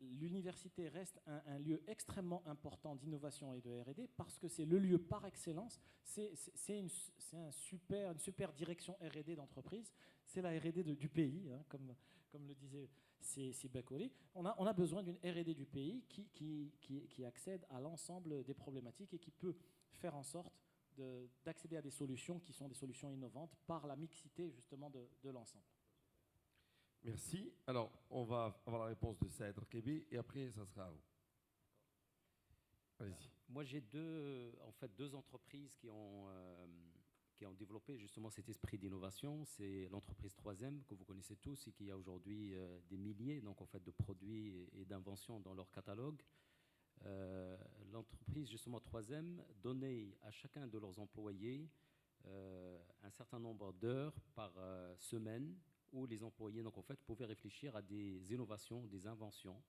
l'université reste un lieu extrêmement important d'innovation et de R&D parce que c'est le lieu par excellence. C'est une super direction R&D d'entreprise. C'est la R&D du pays, hein, comme le disait Bakori. On a besoin d'une R&D du pays qui accède à l'ensemble des problématiques et qui peut faire en sorte d'accéder à des solutions qui sont des solutions innovantes par la mixité justement de l'ensemble. Merci. Alors, on va avoir la réponse de Saïd Kebi et après, ça sera à vous. Allez-y. Moi, j'ai deux entreprises qui ont développé justement cet esprit d'innovation. C'est l'entreprise 3M, que vous connaissez tous, et qui a aujourd'hui des milliers donc, en fait, de produits et d'inventions dans leur catalogue. L'entreprise justement 3M donnait à chacun de leurs employés un certain nombre d'heures par semaine où les employés donc, en fait, pouvaient réfléchir à des innovations, des inventions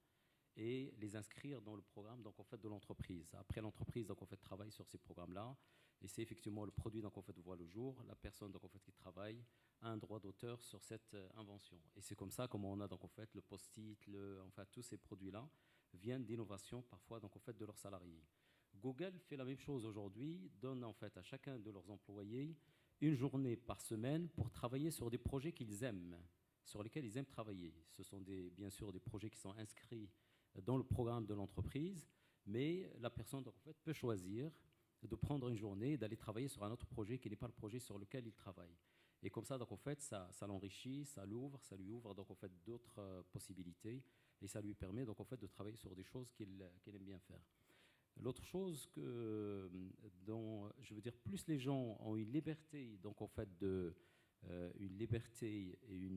et les inscrire dans le programme donc, en fait, de l'entreprise. Après, l'entreprise donc, en fait, travaille sur ces programmes-là et c'est effectivement le produit donc, en fait, voit le jour. La personne donc, en fait, qui travaille a un droit d'auteur sur cette invention. Et c'est comme ça comment on a donc, en fait, le post-it, enfin, tous ces produits-là viennent d'innovation parfois donc, en fait, de leurs salariés. Google fait la même chose aujourd'hui, donne en fait, à chacun de leurs employés une journée par semaine pour travailler sur des projets qu'ils aiment, sur lesquels ils aiment travailler. Ce sont bien sûr des projets qui sont inscrits dans le programme de l'entreprise, mais la personne donc, en fait, peut choisir de prendre une journée et d'aller travailler sur un autre projet qui n'est pas le projet sur lequel il travaille. Et comme ça, donc, en fait, ça l'enrichit, ça lui ouvre donc, en fait, d'autres possibilités et ça lui permet donc, en fait, de travailler sur des choses qu'il aime bien faire. L'autre chose dont je veux dire, plus les gens ont une liberté, donc en fait une liberté et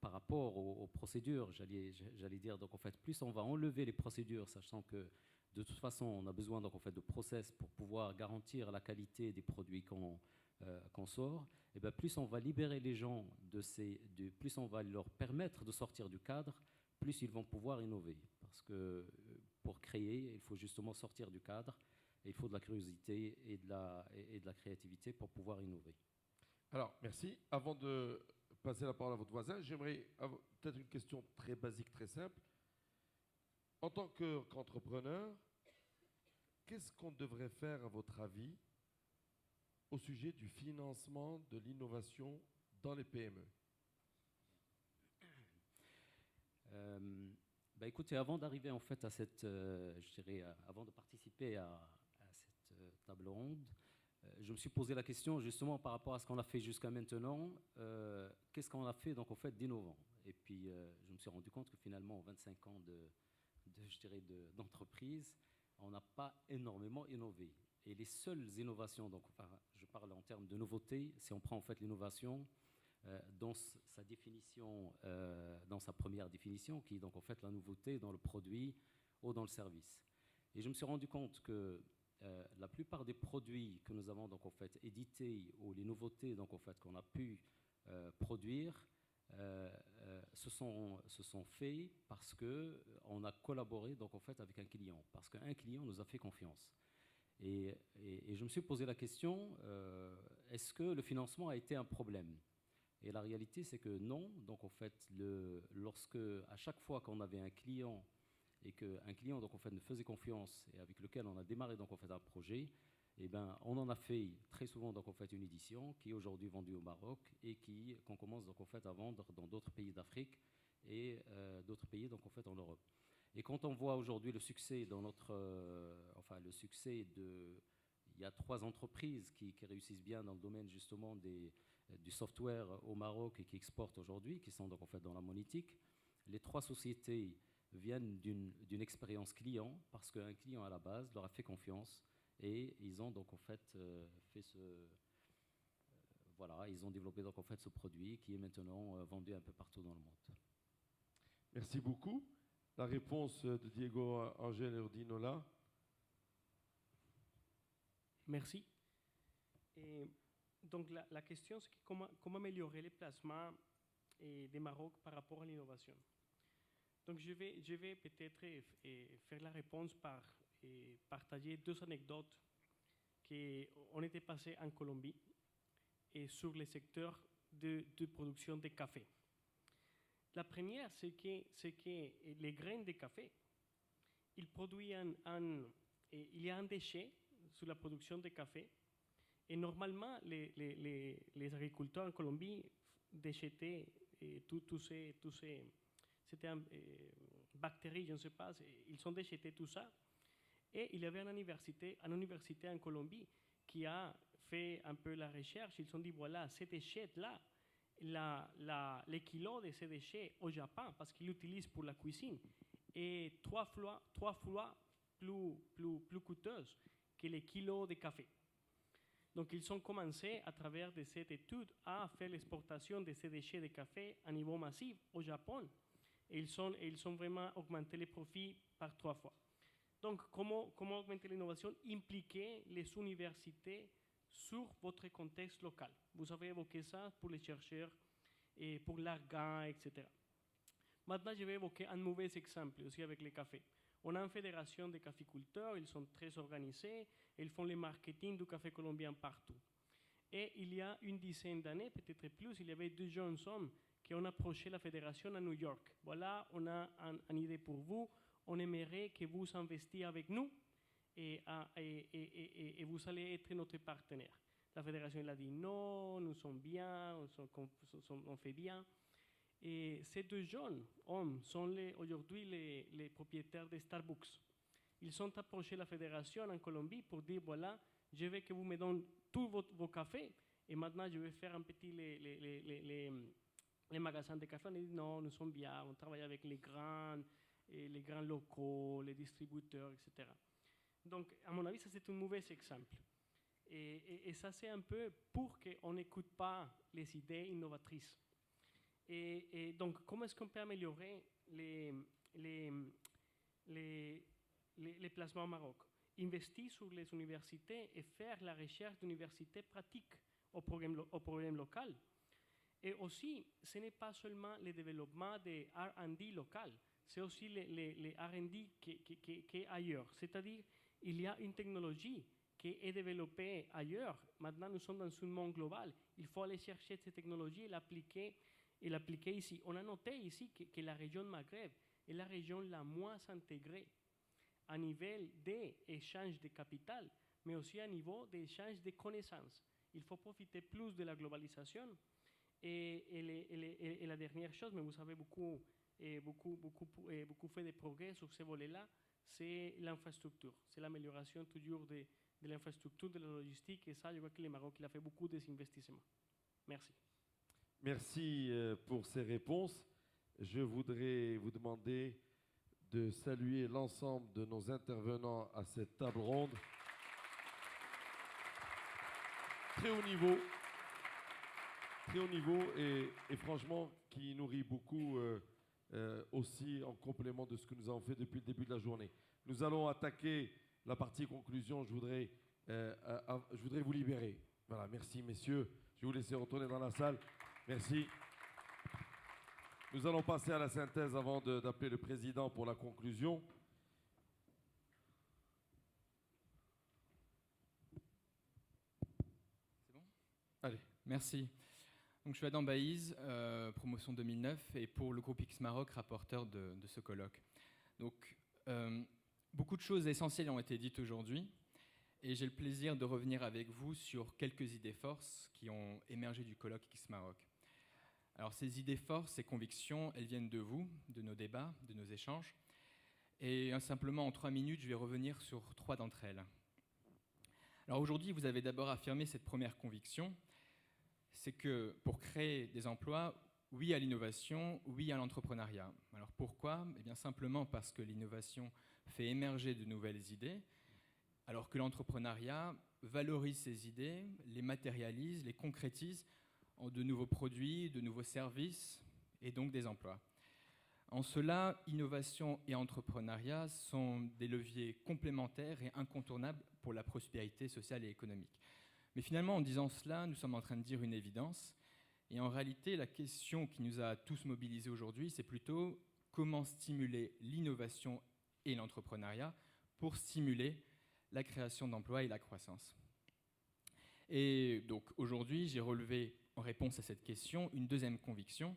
par rapport aux procédures, j'allais dire, donc en fait, plus on va enlever les procédures, sachant que de toute façon on a besoin donc en fait de process pour pouvoir garantir la qualité des produits qu'on sort, et bien plus on va libérer les gens plus on va leur permettre de sortir du cadre, plus ils vont pouvoir innover, parce que pour créer, il faut justement sortir du cadre, et il faut de la curiosité et de la créativité pour pouvoir innover. Alors, merci. Avant de passer la parole à votre voisin, j'aimerais peut-être une question très basique, très simple. En tant qu'entrepreneur, qu'est-ce qu'on devrait faire, à votre avis, au sujet du financement de l'innovation dans les PME ? Écoutez, avant d'arriver en fait à cette, je dirais, avant de participer à cette table ronde, je me suis posé la question justement par rapport à ce qu'on a fait jusqu'à maintenant, qu'est-ce qu'on a fait donc en fait d'innovant. Et puis je me suis rendu compte que finalement en 25 ans d'entreprise, on n'a pas énormément innové. Et les seules innovations, donc enfin, je parle en termes de nouveautés, si on prend en fait l'innovation sa définition, dans sa première définition, qui est donc en fait la nouveauté dans le produit ou dans le service. Et je me suis rendu compte que la plupart des produits que nous avons donc en fait édités ou les nouveautés donc en fait qu'on a pu produire se sont faits parce que on a collaboré donc en fait avec un client, parce qu'un client nous a fait confiance. Et je me suis posé la question, est-ce que le financement a été un problème? Et la réalité, c'est que non. Donc, en fait, à chaque fois qu'on avait un client et qu'un client donc, en fait, nous faisait confiance et avec lequel on a démarré donc, en fait, un projet, eh ben, on en a fait très souvent donc, en fait, une édition qui est aujourd'hui vendue au Maroc et qu'on commence donc, en fait, à vendre dans d'autres pays d'Afrique et d'autres pays donc, en fait, en Europe. Et quand on voit aujourd'hui le succès le succès il y a 3 entreprises qui réussissent bien dans le domaine justement du software au Maroc et qui exportent aujourd'hui, qui sont donc en fait dans la monétique. Les 3 sociétés viennent d'une expérience client parce qu'un client à la base leur a fait confiance et ils ont donc en fait ils ont développé donc en fait ce produit qui est maintenant vendu un peu partout dans le monde. Merci beaucoup. La réponse de Diego Angel Urdinola. Merci. Et donc la question, c'est comment améliorer les placements des Maroc par rapport à l'innovation. Donc je vais peut-être faire la réponse par partager 2 anecdotes qu'on était passées en Colombie et sur le secteur de production de café. La première, c'est que les graines de café, il y a un déchet sur la production de café. Et normalement, les agriculteurs en Colombie déchetaient tous ces bactéries, je ne sais pas, ils ont déjeté tout ça. Et il y avait une université en Colombie qui a fait un peu la recherche. Ils ont dit, voilà, ces déchets-là, les kilos de ces déchets au Japon, parce qu'ils l'utilisent pour la cuisine, est 3 fois plus coûteuse que les kilos de café. Donc, ils ont commencé, à travers de cette étude, à faire l'exportation de ces déchets de café à niveau massif au Japon. Et ils ont vraiment augmenté les profits par 3 fois. Donc, comment augmenter l'innovation? Impliquer les universités sur votre contexte local. Vous avez évoqué ça pour les chercheurs, et pour l'ARGAN, etc. Maintenant, je vais évoquer un mauvais exemple aussi avec les cafés. On a une fédération de caféiculteurs, ils sont très organisés, ils font le marketing du café colombien partout. Et il y a une dizaine d'années, peut-être plus, il y avait 2 jeunes hommes qui ont approché la fédération à New York. Voilà, on a une idée pour vous, on aimerait que vous investissiez avec nous et vous allez être notre partenaire. La fédération elle a dit non, nous sommes bien, on fait bien. Et ces 2 jeunes hommes sont aujourd'hui les propriétaires de Starbucks. Ils ont approché la fédération en Colombie pour dire voilà, je veux que vous me donniez tous vos cafés et maintenant je vais faire un petit les magasins de café. On a dit non, nous sommes bien, on travaille avec les grands locaux, les distributeurs, etc. Donc, à mon avis, ça c'est un mauvais exemple. Et ça c'est un peu pour qu'on n'écoute pas les idées innovatrices. Et donc, comment est-ce qu'on peut améliorer les placements au Maroc? Investir sur les universités et faire la recherche d'universités pratiques au problème local. Et aussi, ce n'est pas seulement le développement des R&D local, c'est aussi les R&D qui est ailleurs. C'est-à-dire, il y a une technologie qui est développée ailleurs. Maintenant, nous sommes dans un monde global. Il faut aller chercher cette technologie et l'appliquer ici. On a noté ici que la région Maghreb est la région la moins intégrée à niveau d'échange de capital, mais aussi à niveau d'échange de connaissances. Il faut profiter plus de la globalisation. Et la dernière chose, mais vous avez beaucoup fait de progrès sur ce volet-là, c'est l'infrastructure. C'est l'amélioration toujours de l'infrastructure, de la logistique. Et ça, je vois que le Maroc il a fait beaucoup d'investissements. Merci. Merci pour ces réponses. Je voudrais vous demander de saluer l'ensemble de nos intervenants à cette table ronde. Très haut niveau. très haut niveau et franchement qui nourrit beaucoup aussi en complément de ce que nous avons fait depuis le début de la journée. Nous allons attaquer la partie conclusion. Je voudrais vous libérer. Voilà, merci messieurs. Je vais vous laisser retourner dans la salle. Merci. Nous allons passer à la synthèse avant d'appeler le président pour la conclusion. C'est bon ? Allez. Merci. Donc, je suis Adam Baïz, promotion 2009, et pour le groupe X Maroc, rapporteur de ce colloque. Donc, beaucoup de choses essentielles ont été dites aujourd'hui, et j'ai le plaisir de revenir avec vous sur quelques idées forces qui ont émergé du colloque X Maroc. Alors, ces idées forces, ces convictions, elles viennent de vous, de nos débats, de nos échanges, et simplement en 3 minutes, je vais revenir sur 3 d'entre elles. Alors aujourd'hui, vous avez d'abord affirmé cette première conviction, c'est que pour créer des emplois, oui à l'innovation, oui à l'entrepreneuriat. Alors pourquoi ? Eh bien simplement parce que l'innovation fait émerger de nouvelles idées, alors que l'entrepreneuriat valorise ces idées, les matérialise, les concrétise en de nouveaux produits, de nouveaux services et donc des emplois. En cela, innovation et entrepreneuriat sont des leviers complémentaires et incontournables pour la prospérité sociale et économique. Mais finalement, en disant cela, nous sommes en train de dire une évidence. Et en réalité, la question qui nous a tous mobilisés aujourd'hui, c'est plutôt comment stimuler l'innovation et l'entrepreneuriat pour stimuler la création d'emplois et la croissance. Et donc aujourd'hui, j'ai relevé en réponse à cette question une deuxième conviction,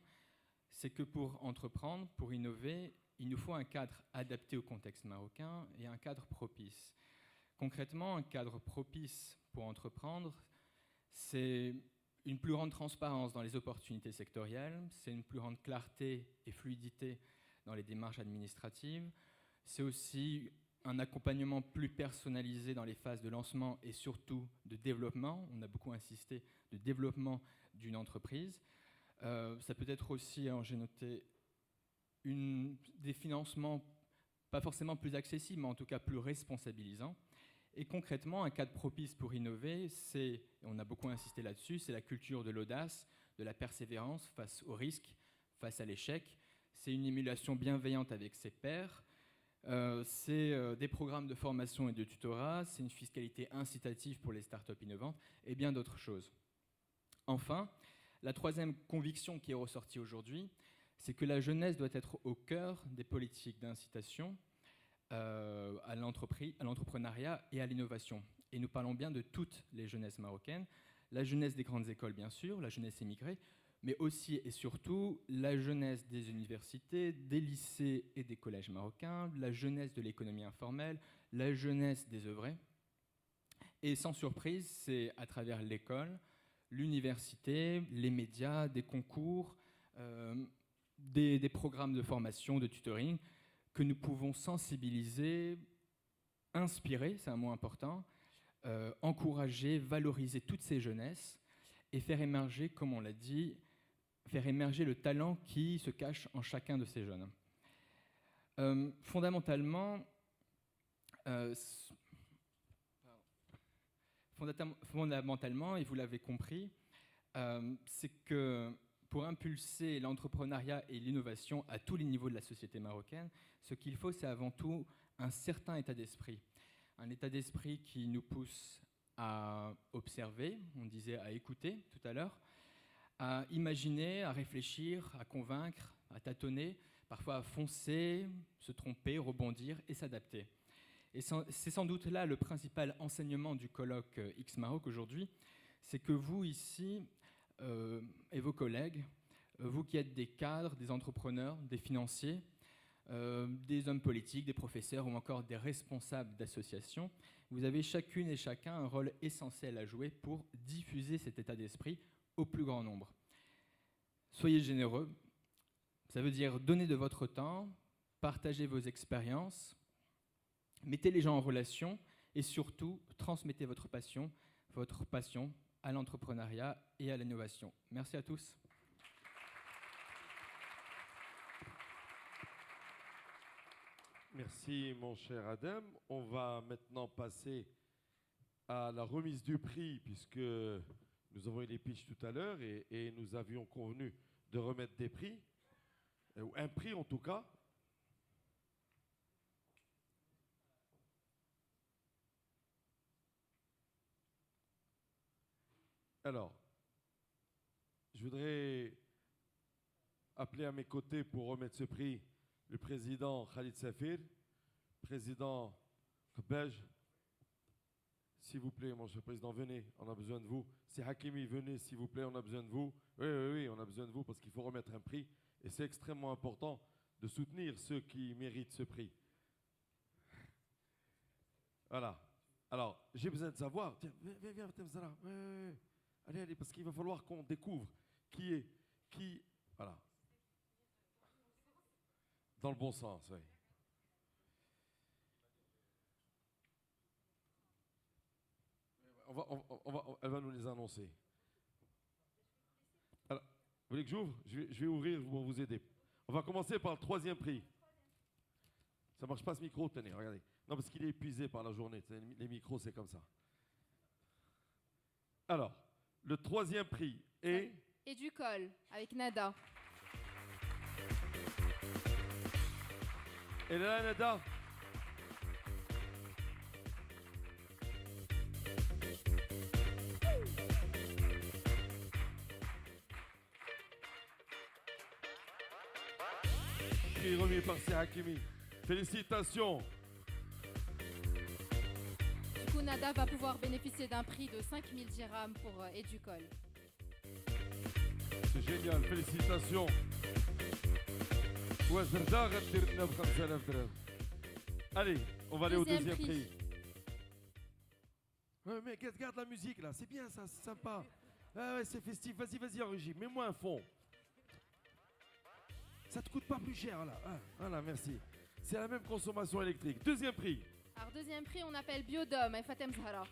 c'est que pour entreprendre, pour innover, il nous faut un cadre adapté au contexte marocain et un cadre propice. Concrètement, un cadre propice pour entreprendre, c'est une plus grande transparence dans les opportunités sectorielles, c'est une plus grande clarté et fluidité dans les démarches administratives, c'est aussi un accompagnement plus personnalisé dans les phases de lancement et surtout de développement. On a beaucoup insisté de développement d'une entreprise. Ça peut être aussi, j'ai noté, des financements pas forcément plus accessibles, mais en tout cas plus responsabilisants. Et concrètement, un cadre propice pour innover, et on a beaucoup insisté là-dessus, c'est la culture de l'audace, de la persévérance face au risque, face à l'échec. C'est une émulation bienveillante avec ses pairs. C'est des programmes de formation et de tutorat, c'est une fiscalité incitative pour les startups innovantes et bien d'autres choses. Enfin, la troisième conviction qui est ressortie aujourd'hui, c'est que la jeunesse doit être au cœur des politiques d'incitation à l'entrepreneuriat et à l'innovation. Et nous parlons bien de toutes les jeunesses marocaines, la jeunesse des grandes écoles bien sûr, la jeunesse émigrée, mais aussi et surtout la jeunesse des universités, des lycées et des collèges marocains, la jeunesse de l'économie informelle, la jeunesse des œuvrés. Et sans surprise, c'est à travers l'école, l'université, les médias, des concours, des programmes de formation, de tutoring, que nous pouvons sensibiliser, inspirer, c'est un mot important, encourager, valoriser toutes ces jeunesses et faire émerger, comme on l'a dit, faire émerger le talent qui se cache en chacun de ces jeunes. Fondamentalement, et vous l'avez compris, c'est que pour impulser l'entrepreneuriat et l'innovation à tous les niveaux de la société marocaine, ce qu'il faut, c'est avant tout un certain état d'esprit. Un état d'esprit qui nous pousse à observer, on disait à écouter tout à l'heure, à imaginer, à réfléchir, à convaincre, à tâtonner, parfois à foncer, se tromper, rebondir et s'adapter. Et c'est sans doute là le principal enseignement du colloque X Maroc aujourd'hui, c'est que vous ici et vos collègues, vous qui êtes des cadres, des entrepreneurs, des financiers, des hommes politiques, des professeurs ou encore des responsables d'associations, vous avez chacune et chacun un rôle essentiel à jouer pour diffuser cet état d'esprit au plus grand nombre. Soyez généreux, ça veut dire donner de votre temps, partager vos expériences, mettez les gens en relation et surtout transmettez votre passion à l'entrepreneuriat et à l'innovation. Merci à tous. Merci mon cher Adem. On va maintenant passer à la remise du prix puisque Nous avons eu les pitchs tout à l'heure et nous avions convenu de remettre des prix, ou un prix en tout cas. Alors, je voudrais appeler à mes côtés pour remettre ce prix le président Khalid Safir, président Kbej. S'il vous plaît, monsieur le président, venez, on a besoin de vous. C'est Hakimi, venez, s'il vous plaît, on a besoin de vous. Oui, on a besoin de vous parce qu'il faut remettre un prix. Et c'est extrêmement important de soutenir ceux qui méritent ce prix. Voilà. Alors, j'ai besoin de savoir. Tiens, viens, Temzara. Allez, parce qu'il va falloir qu'on découvre qui. Voilà. Dans le bon sens, oui. Elle va nous les annoncer. Alors, vous voulez que j'ouvre? Je vais ouvrir pour vous aider. On va commencer par le 3e prix. Ça ne marche pas ce micro, tenez, regardez. Non, parce qu'il est épuisé par la journée. Les micros, c'est comme ça. Alors, le 3e prix est... Educol, avec Nada. Elle est là, Nada? Prix remis par C. Hakimi. Félicitations. Du coup, Nada va pouvoir bénéficier d'un prix de 5000 dirhams pour Educol. C'est génial, félicitations. Allez, on va aller au 2e prix. Ouais, mais garde la musique là, c'est bien ça, c'est sympa. Ah ouais, c'est festif, vas-y en régie, mets-moi un fond. Ça te coûte pas plus cher là. Ah, voilà, merci. C'est la même consommation électrique. 2e prix. Alors 2e prix, on appelle Biodome et Fatem Zahra.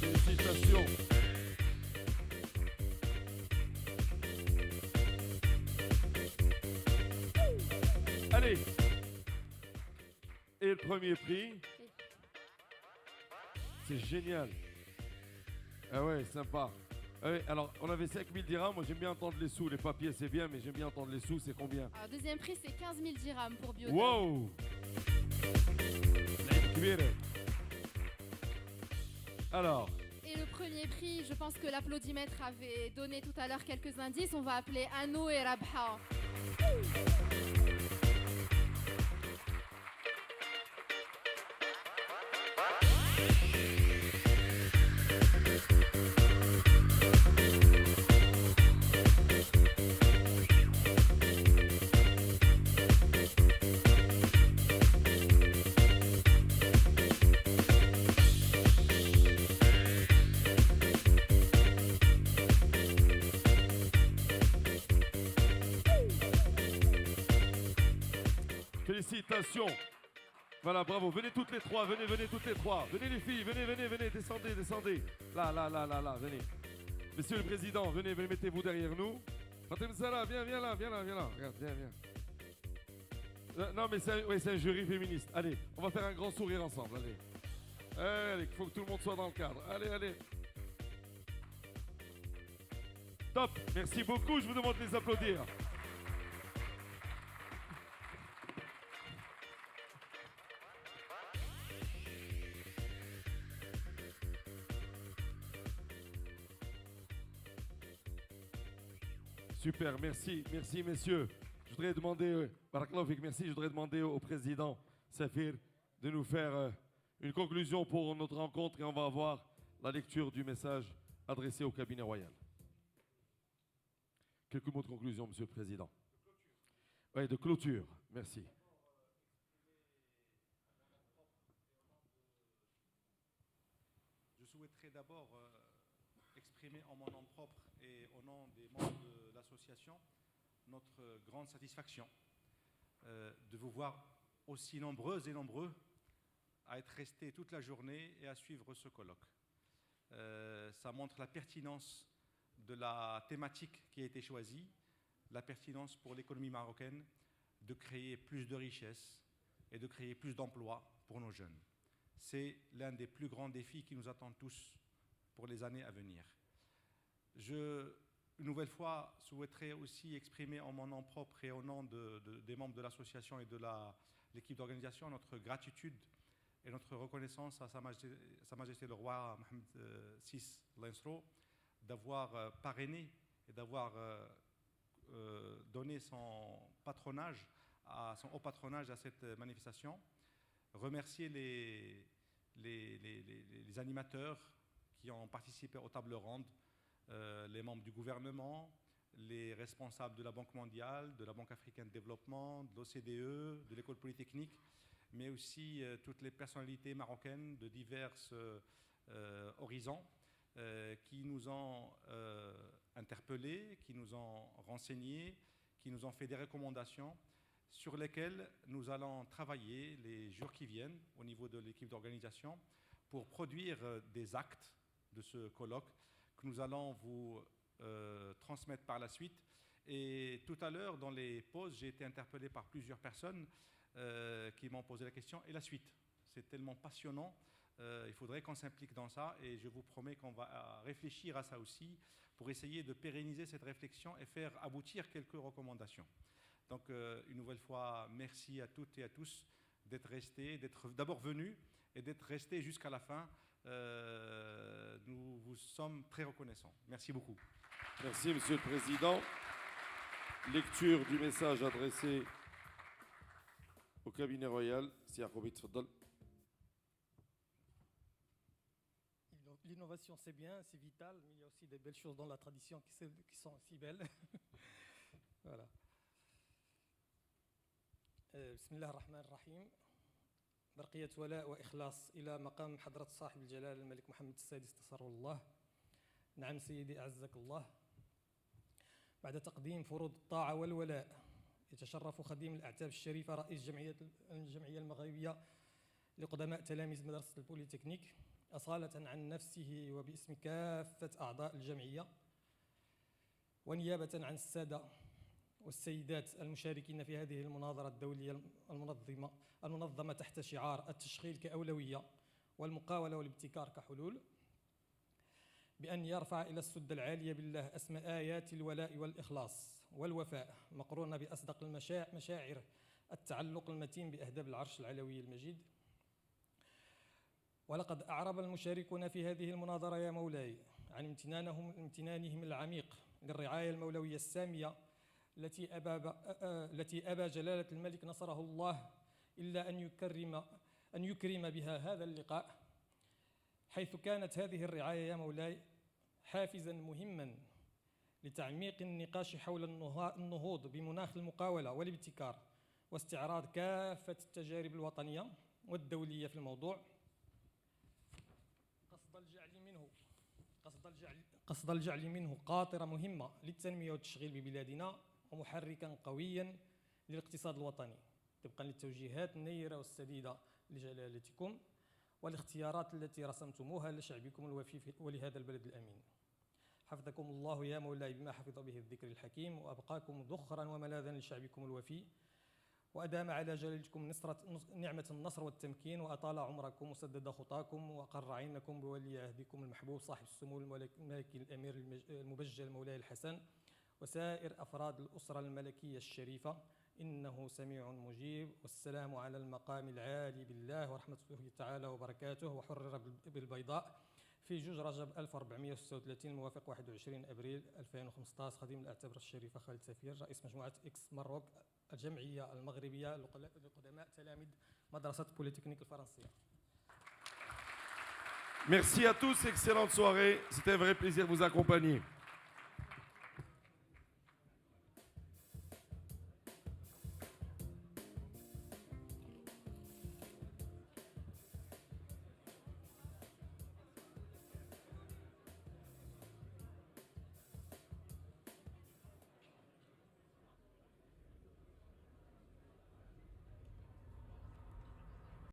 Félicitations. Allez. Et le 1er prix. C'est génial. Ah ouais, sympa. Ah ouais, alors, on avait 5000 dirhams. Moi, j'aime bien entendre les sous. Les papiers, c'est bien, mais j'aime bien entendre les sous. C'est combien? Alors 2e prix, c'est 15 000 dirhams pour Biodome. Wow. Alors. Et le 1er prix, je pense que l'applaudimètre avait donné tout à l'heure quelques indices. On va appeler Anno et Rabha. Félicitations. Voilà, bravo. Venez toutes les trois, venez toutes les trois. Venez les filles, venez, descendez. Là, venez. Monsieur le Président, venez, mettez-vous derrière nous. Fatem Zahra, viens là. Regarde, viens. Non, mais c'est un jury féministe. Allez, on va faire un grand sourire ensemble, allez. Il faut que tout le monde soit dans le cadre. Allez. Top, merci beaucoup, je vous demande de les applaudir. Super, merci messieurs. Je voudrais demander, je voudrais demander au président Safir de nous faire une conclusion pour notre rencontre et on va avoir la lecture du message adressé au cabinet royal. Quelques mots de conclusion, monsieur le président. Oui, de clôture, merci. Je souhaiterais d'abord exprimer en mon nom propre et au nom des membres de l'association notre grande satisfaction de vous voir aussi nombreuses et nombreux à être restés toute la journée et à suivre ce colloque. Ça montre la pertinence de la thématique qui a été choisie, la pertinence pour l'économie marocaine de créer plus de richesses, et de créer plus d'emplois pour nos jeunes. C'est l'un des plus grands défis qui nous attendent tous pour les années à venir. Une nouvelle fois, souhaiterais aussi exprimer en mon nom propre et au nom des membres de l'association et de l'équipe d'organisation notre gratitude et notre reconnaissance à Sa Majesté le Roi Mohammed VI Lensro d'avoir parrainé et d'avoir donné son haut patronage à cette manifestation. Remercier les animateurs qui ont participé aux tables rondes, les membres du gouvernement, les responsables de la Banque mondiale, de la Banque africaine de développement, de l'OCDE, de l'École polytechnique, mais aussi toutes les personnalités marocaines de divers horizons qui nous ont interpellés, qui nous ont renseignés, qui nous ont fait des recommandations sur lesquelles nous allons travailler les jours qui viennent au niveau de l'équipe d'organisation pour produire des actes de ce colloque que nous allons vous transmettre par la suite. Et tout à l'heure, dans les pauses, j'ai été interpellé par plusieurs personnes qui m'ont posé la question. Et la suite? C'est tellement passionnant. Il faudrait qu'on s'implique dans ça. Et je vous promets qu'on va réfléchir à ça aussi pour essayer de pérenniser cette réflexion et faire aboutir quelques recommandations. Donc, une nouvelle fois, merci à toutes et à tous d'être restés, d'être d'abord venus et d'être restés jusqu'à la fin. Nous vous sommes très reconnaissants. Merci beaucoup. Merci, Monsieur le Président. Lecture du message adressé au cabinet royal. L'innovation, c'est bien, c'est vital, mais il y a aussi des belles choses dans la tradition qui sont si belles. Voilà. Bismillah ar-Rahman ar-Rahim. برقية ولاء وإخلاص إلى مقام حضرة صاحب الجلالة الملك محمد السادس نصره الله. نعم سيدي أعزك الله. بعد تقديم فروض الطاعة والولاء يتشرف خديم الأعتاب الشريفة رئيس الجمعية المغربية لقدماء تلاميذ مدرسة البوليتكنيك أصالة عن نفسه وباسم كافة أعضاء الجمعية ونيابة عن السادة والسيدات المشاركين في هذه المناظرة الدولية المنظمة تحت شعار التشغيل كأولوية والمقاولة والابتكار كحلول، بأن يرفع إلى السد العالية بالله أسمى آيات الولاء والإخلاص والوفاء مقرونة بأصدق مشاعر التعلق المتين بأهداب العرش العلوي المجيد. ولقد أعرب المشاركون في هذه المناظرة يا مولاي عن امتنانهم العميق للرعاية المولوية السامية التي أبى جلالة الملك نصره الله إلا أن يكرم بها هذا اللقاء، حيث كانت هذه الرعاية يا مولاي حافزا مهما لتعميق النقاش حول النهوض بمناخ المقاولة والابتكار واستعراض كافة التجارب الوطنية والدولية في الموضوع، قصد الجعل منه قاطرة مهمة للتنمية والتشغيل ببلادنا ومحركا قويا للاقتصاد الوطني طبقا للتوجيهات النيرة والسديدة لجلالتكم والاختيارات التي رسمتموها لشعبكم الوفي ولهذا البلد الأمين. حفظكم الله يا مولاي بما حفظ به الذكر الحكيم وأبقاكم ذخرا وملاذا لشعبكم الوفي وأدام على جلالتكم نعمة النصر والتمكين وأطال عمركم وسدد خطاكم وقر عينكم بولي عهدكم المحبوب صاحب السمو الملكي الأمير المبجل مولاي الحسن وسائر أفراد الأسرة الملكية الشريفة، إنه سميع مجيب. والسلام على المقام العالي بالله ورحمته تعالى وبركاته. وحرر بالبيضاء في 2 رجب 1436 الموافق 21 أبريل 2015 خديم الأعتاب الشريفة خالد سفير رئيس مجموعة إكس ماروك الجمعية المغربية لقدماء تلاميذ مدرسة بوليتكنيك الفرنسية. Merci à tous, excellente soirée. C'était un vrai plaisir de vous accompagner.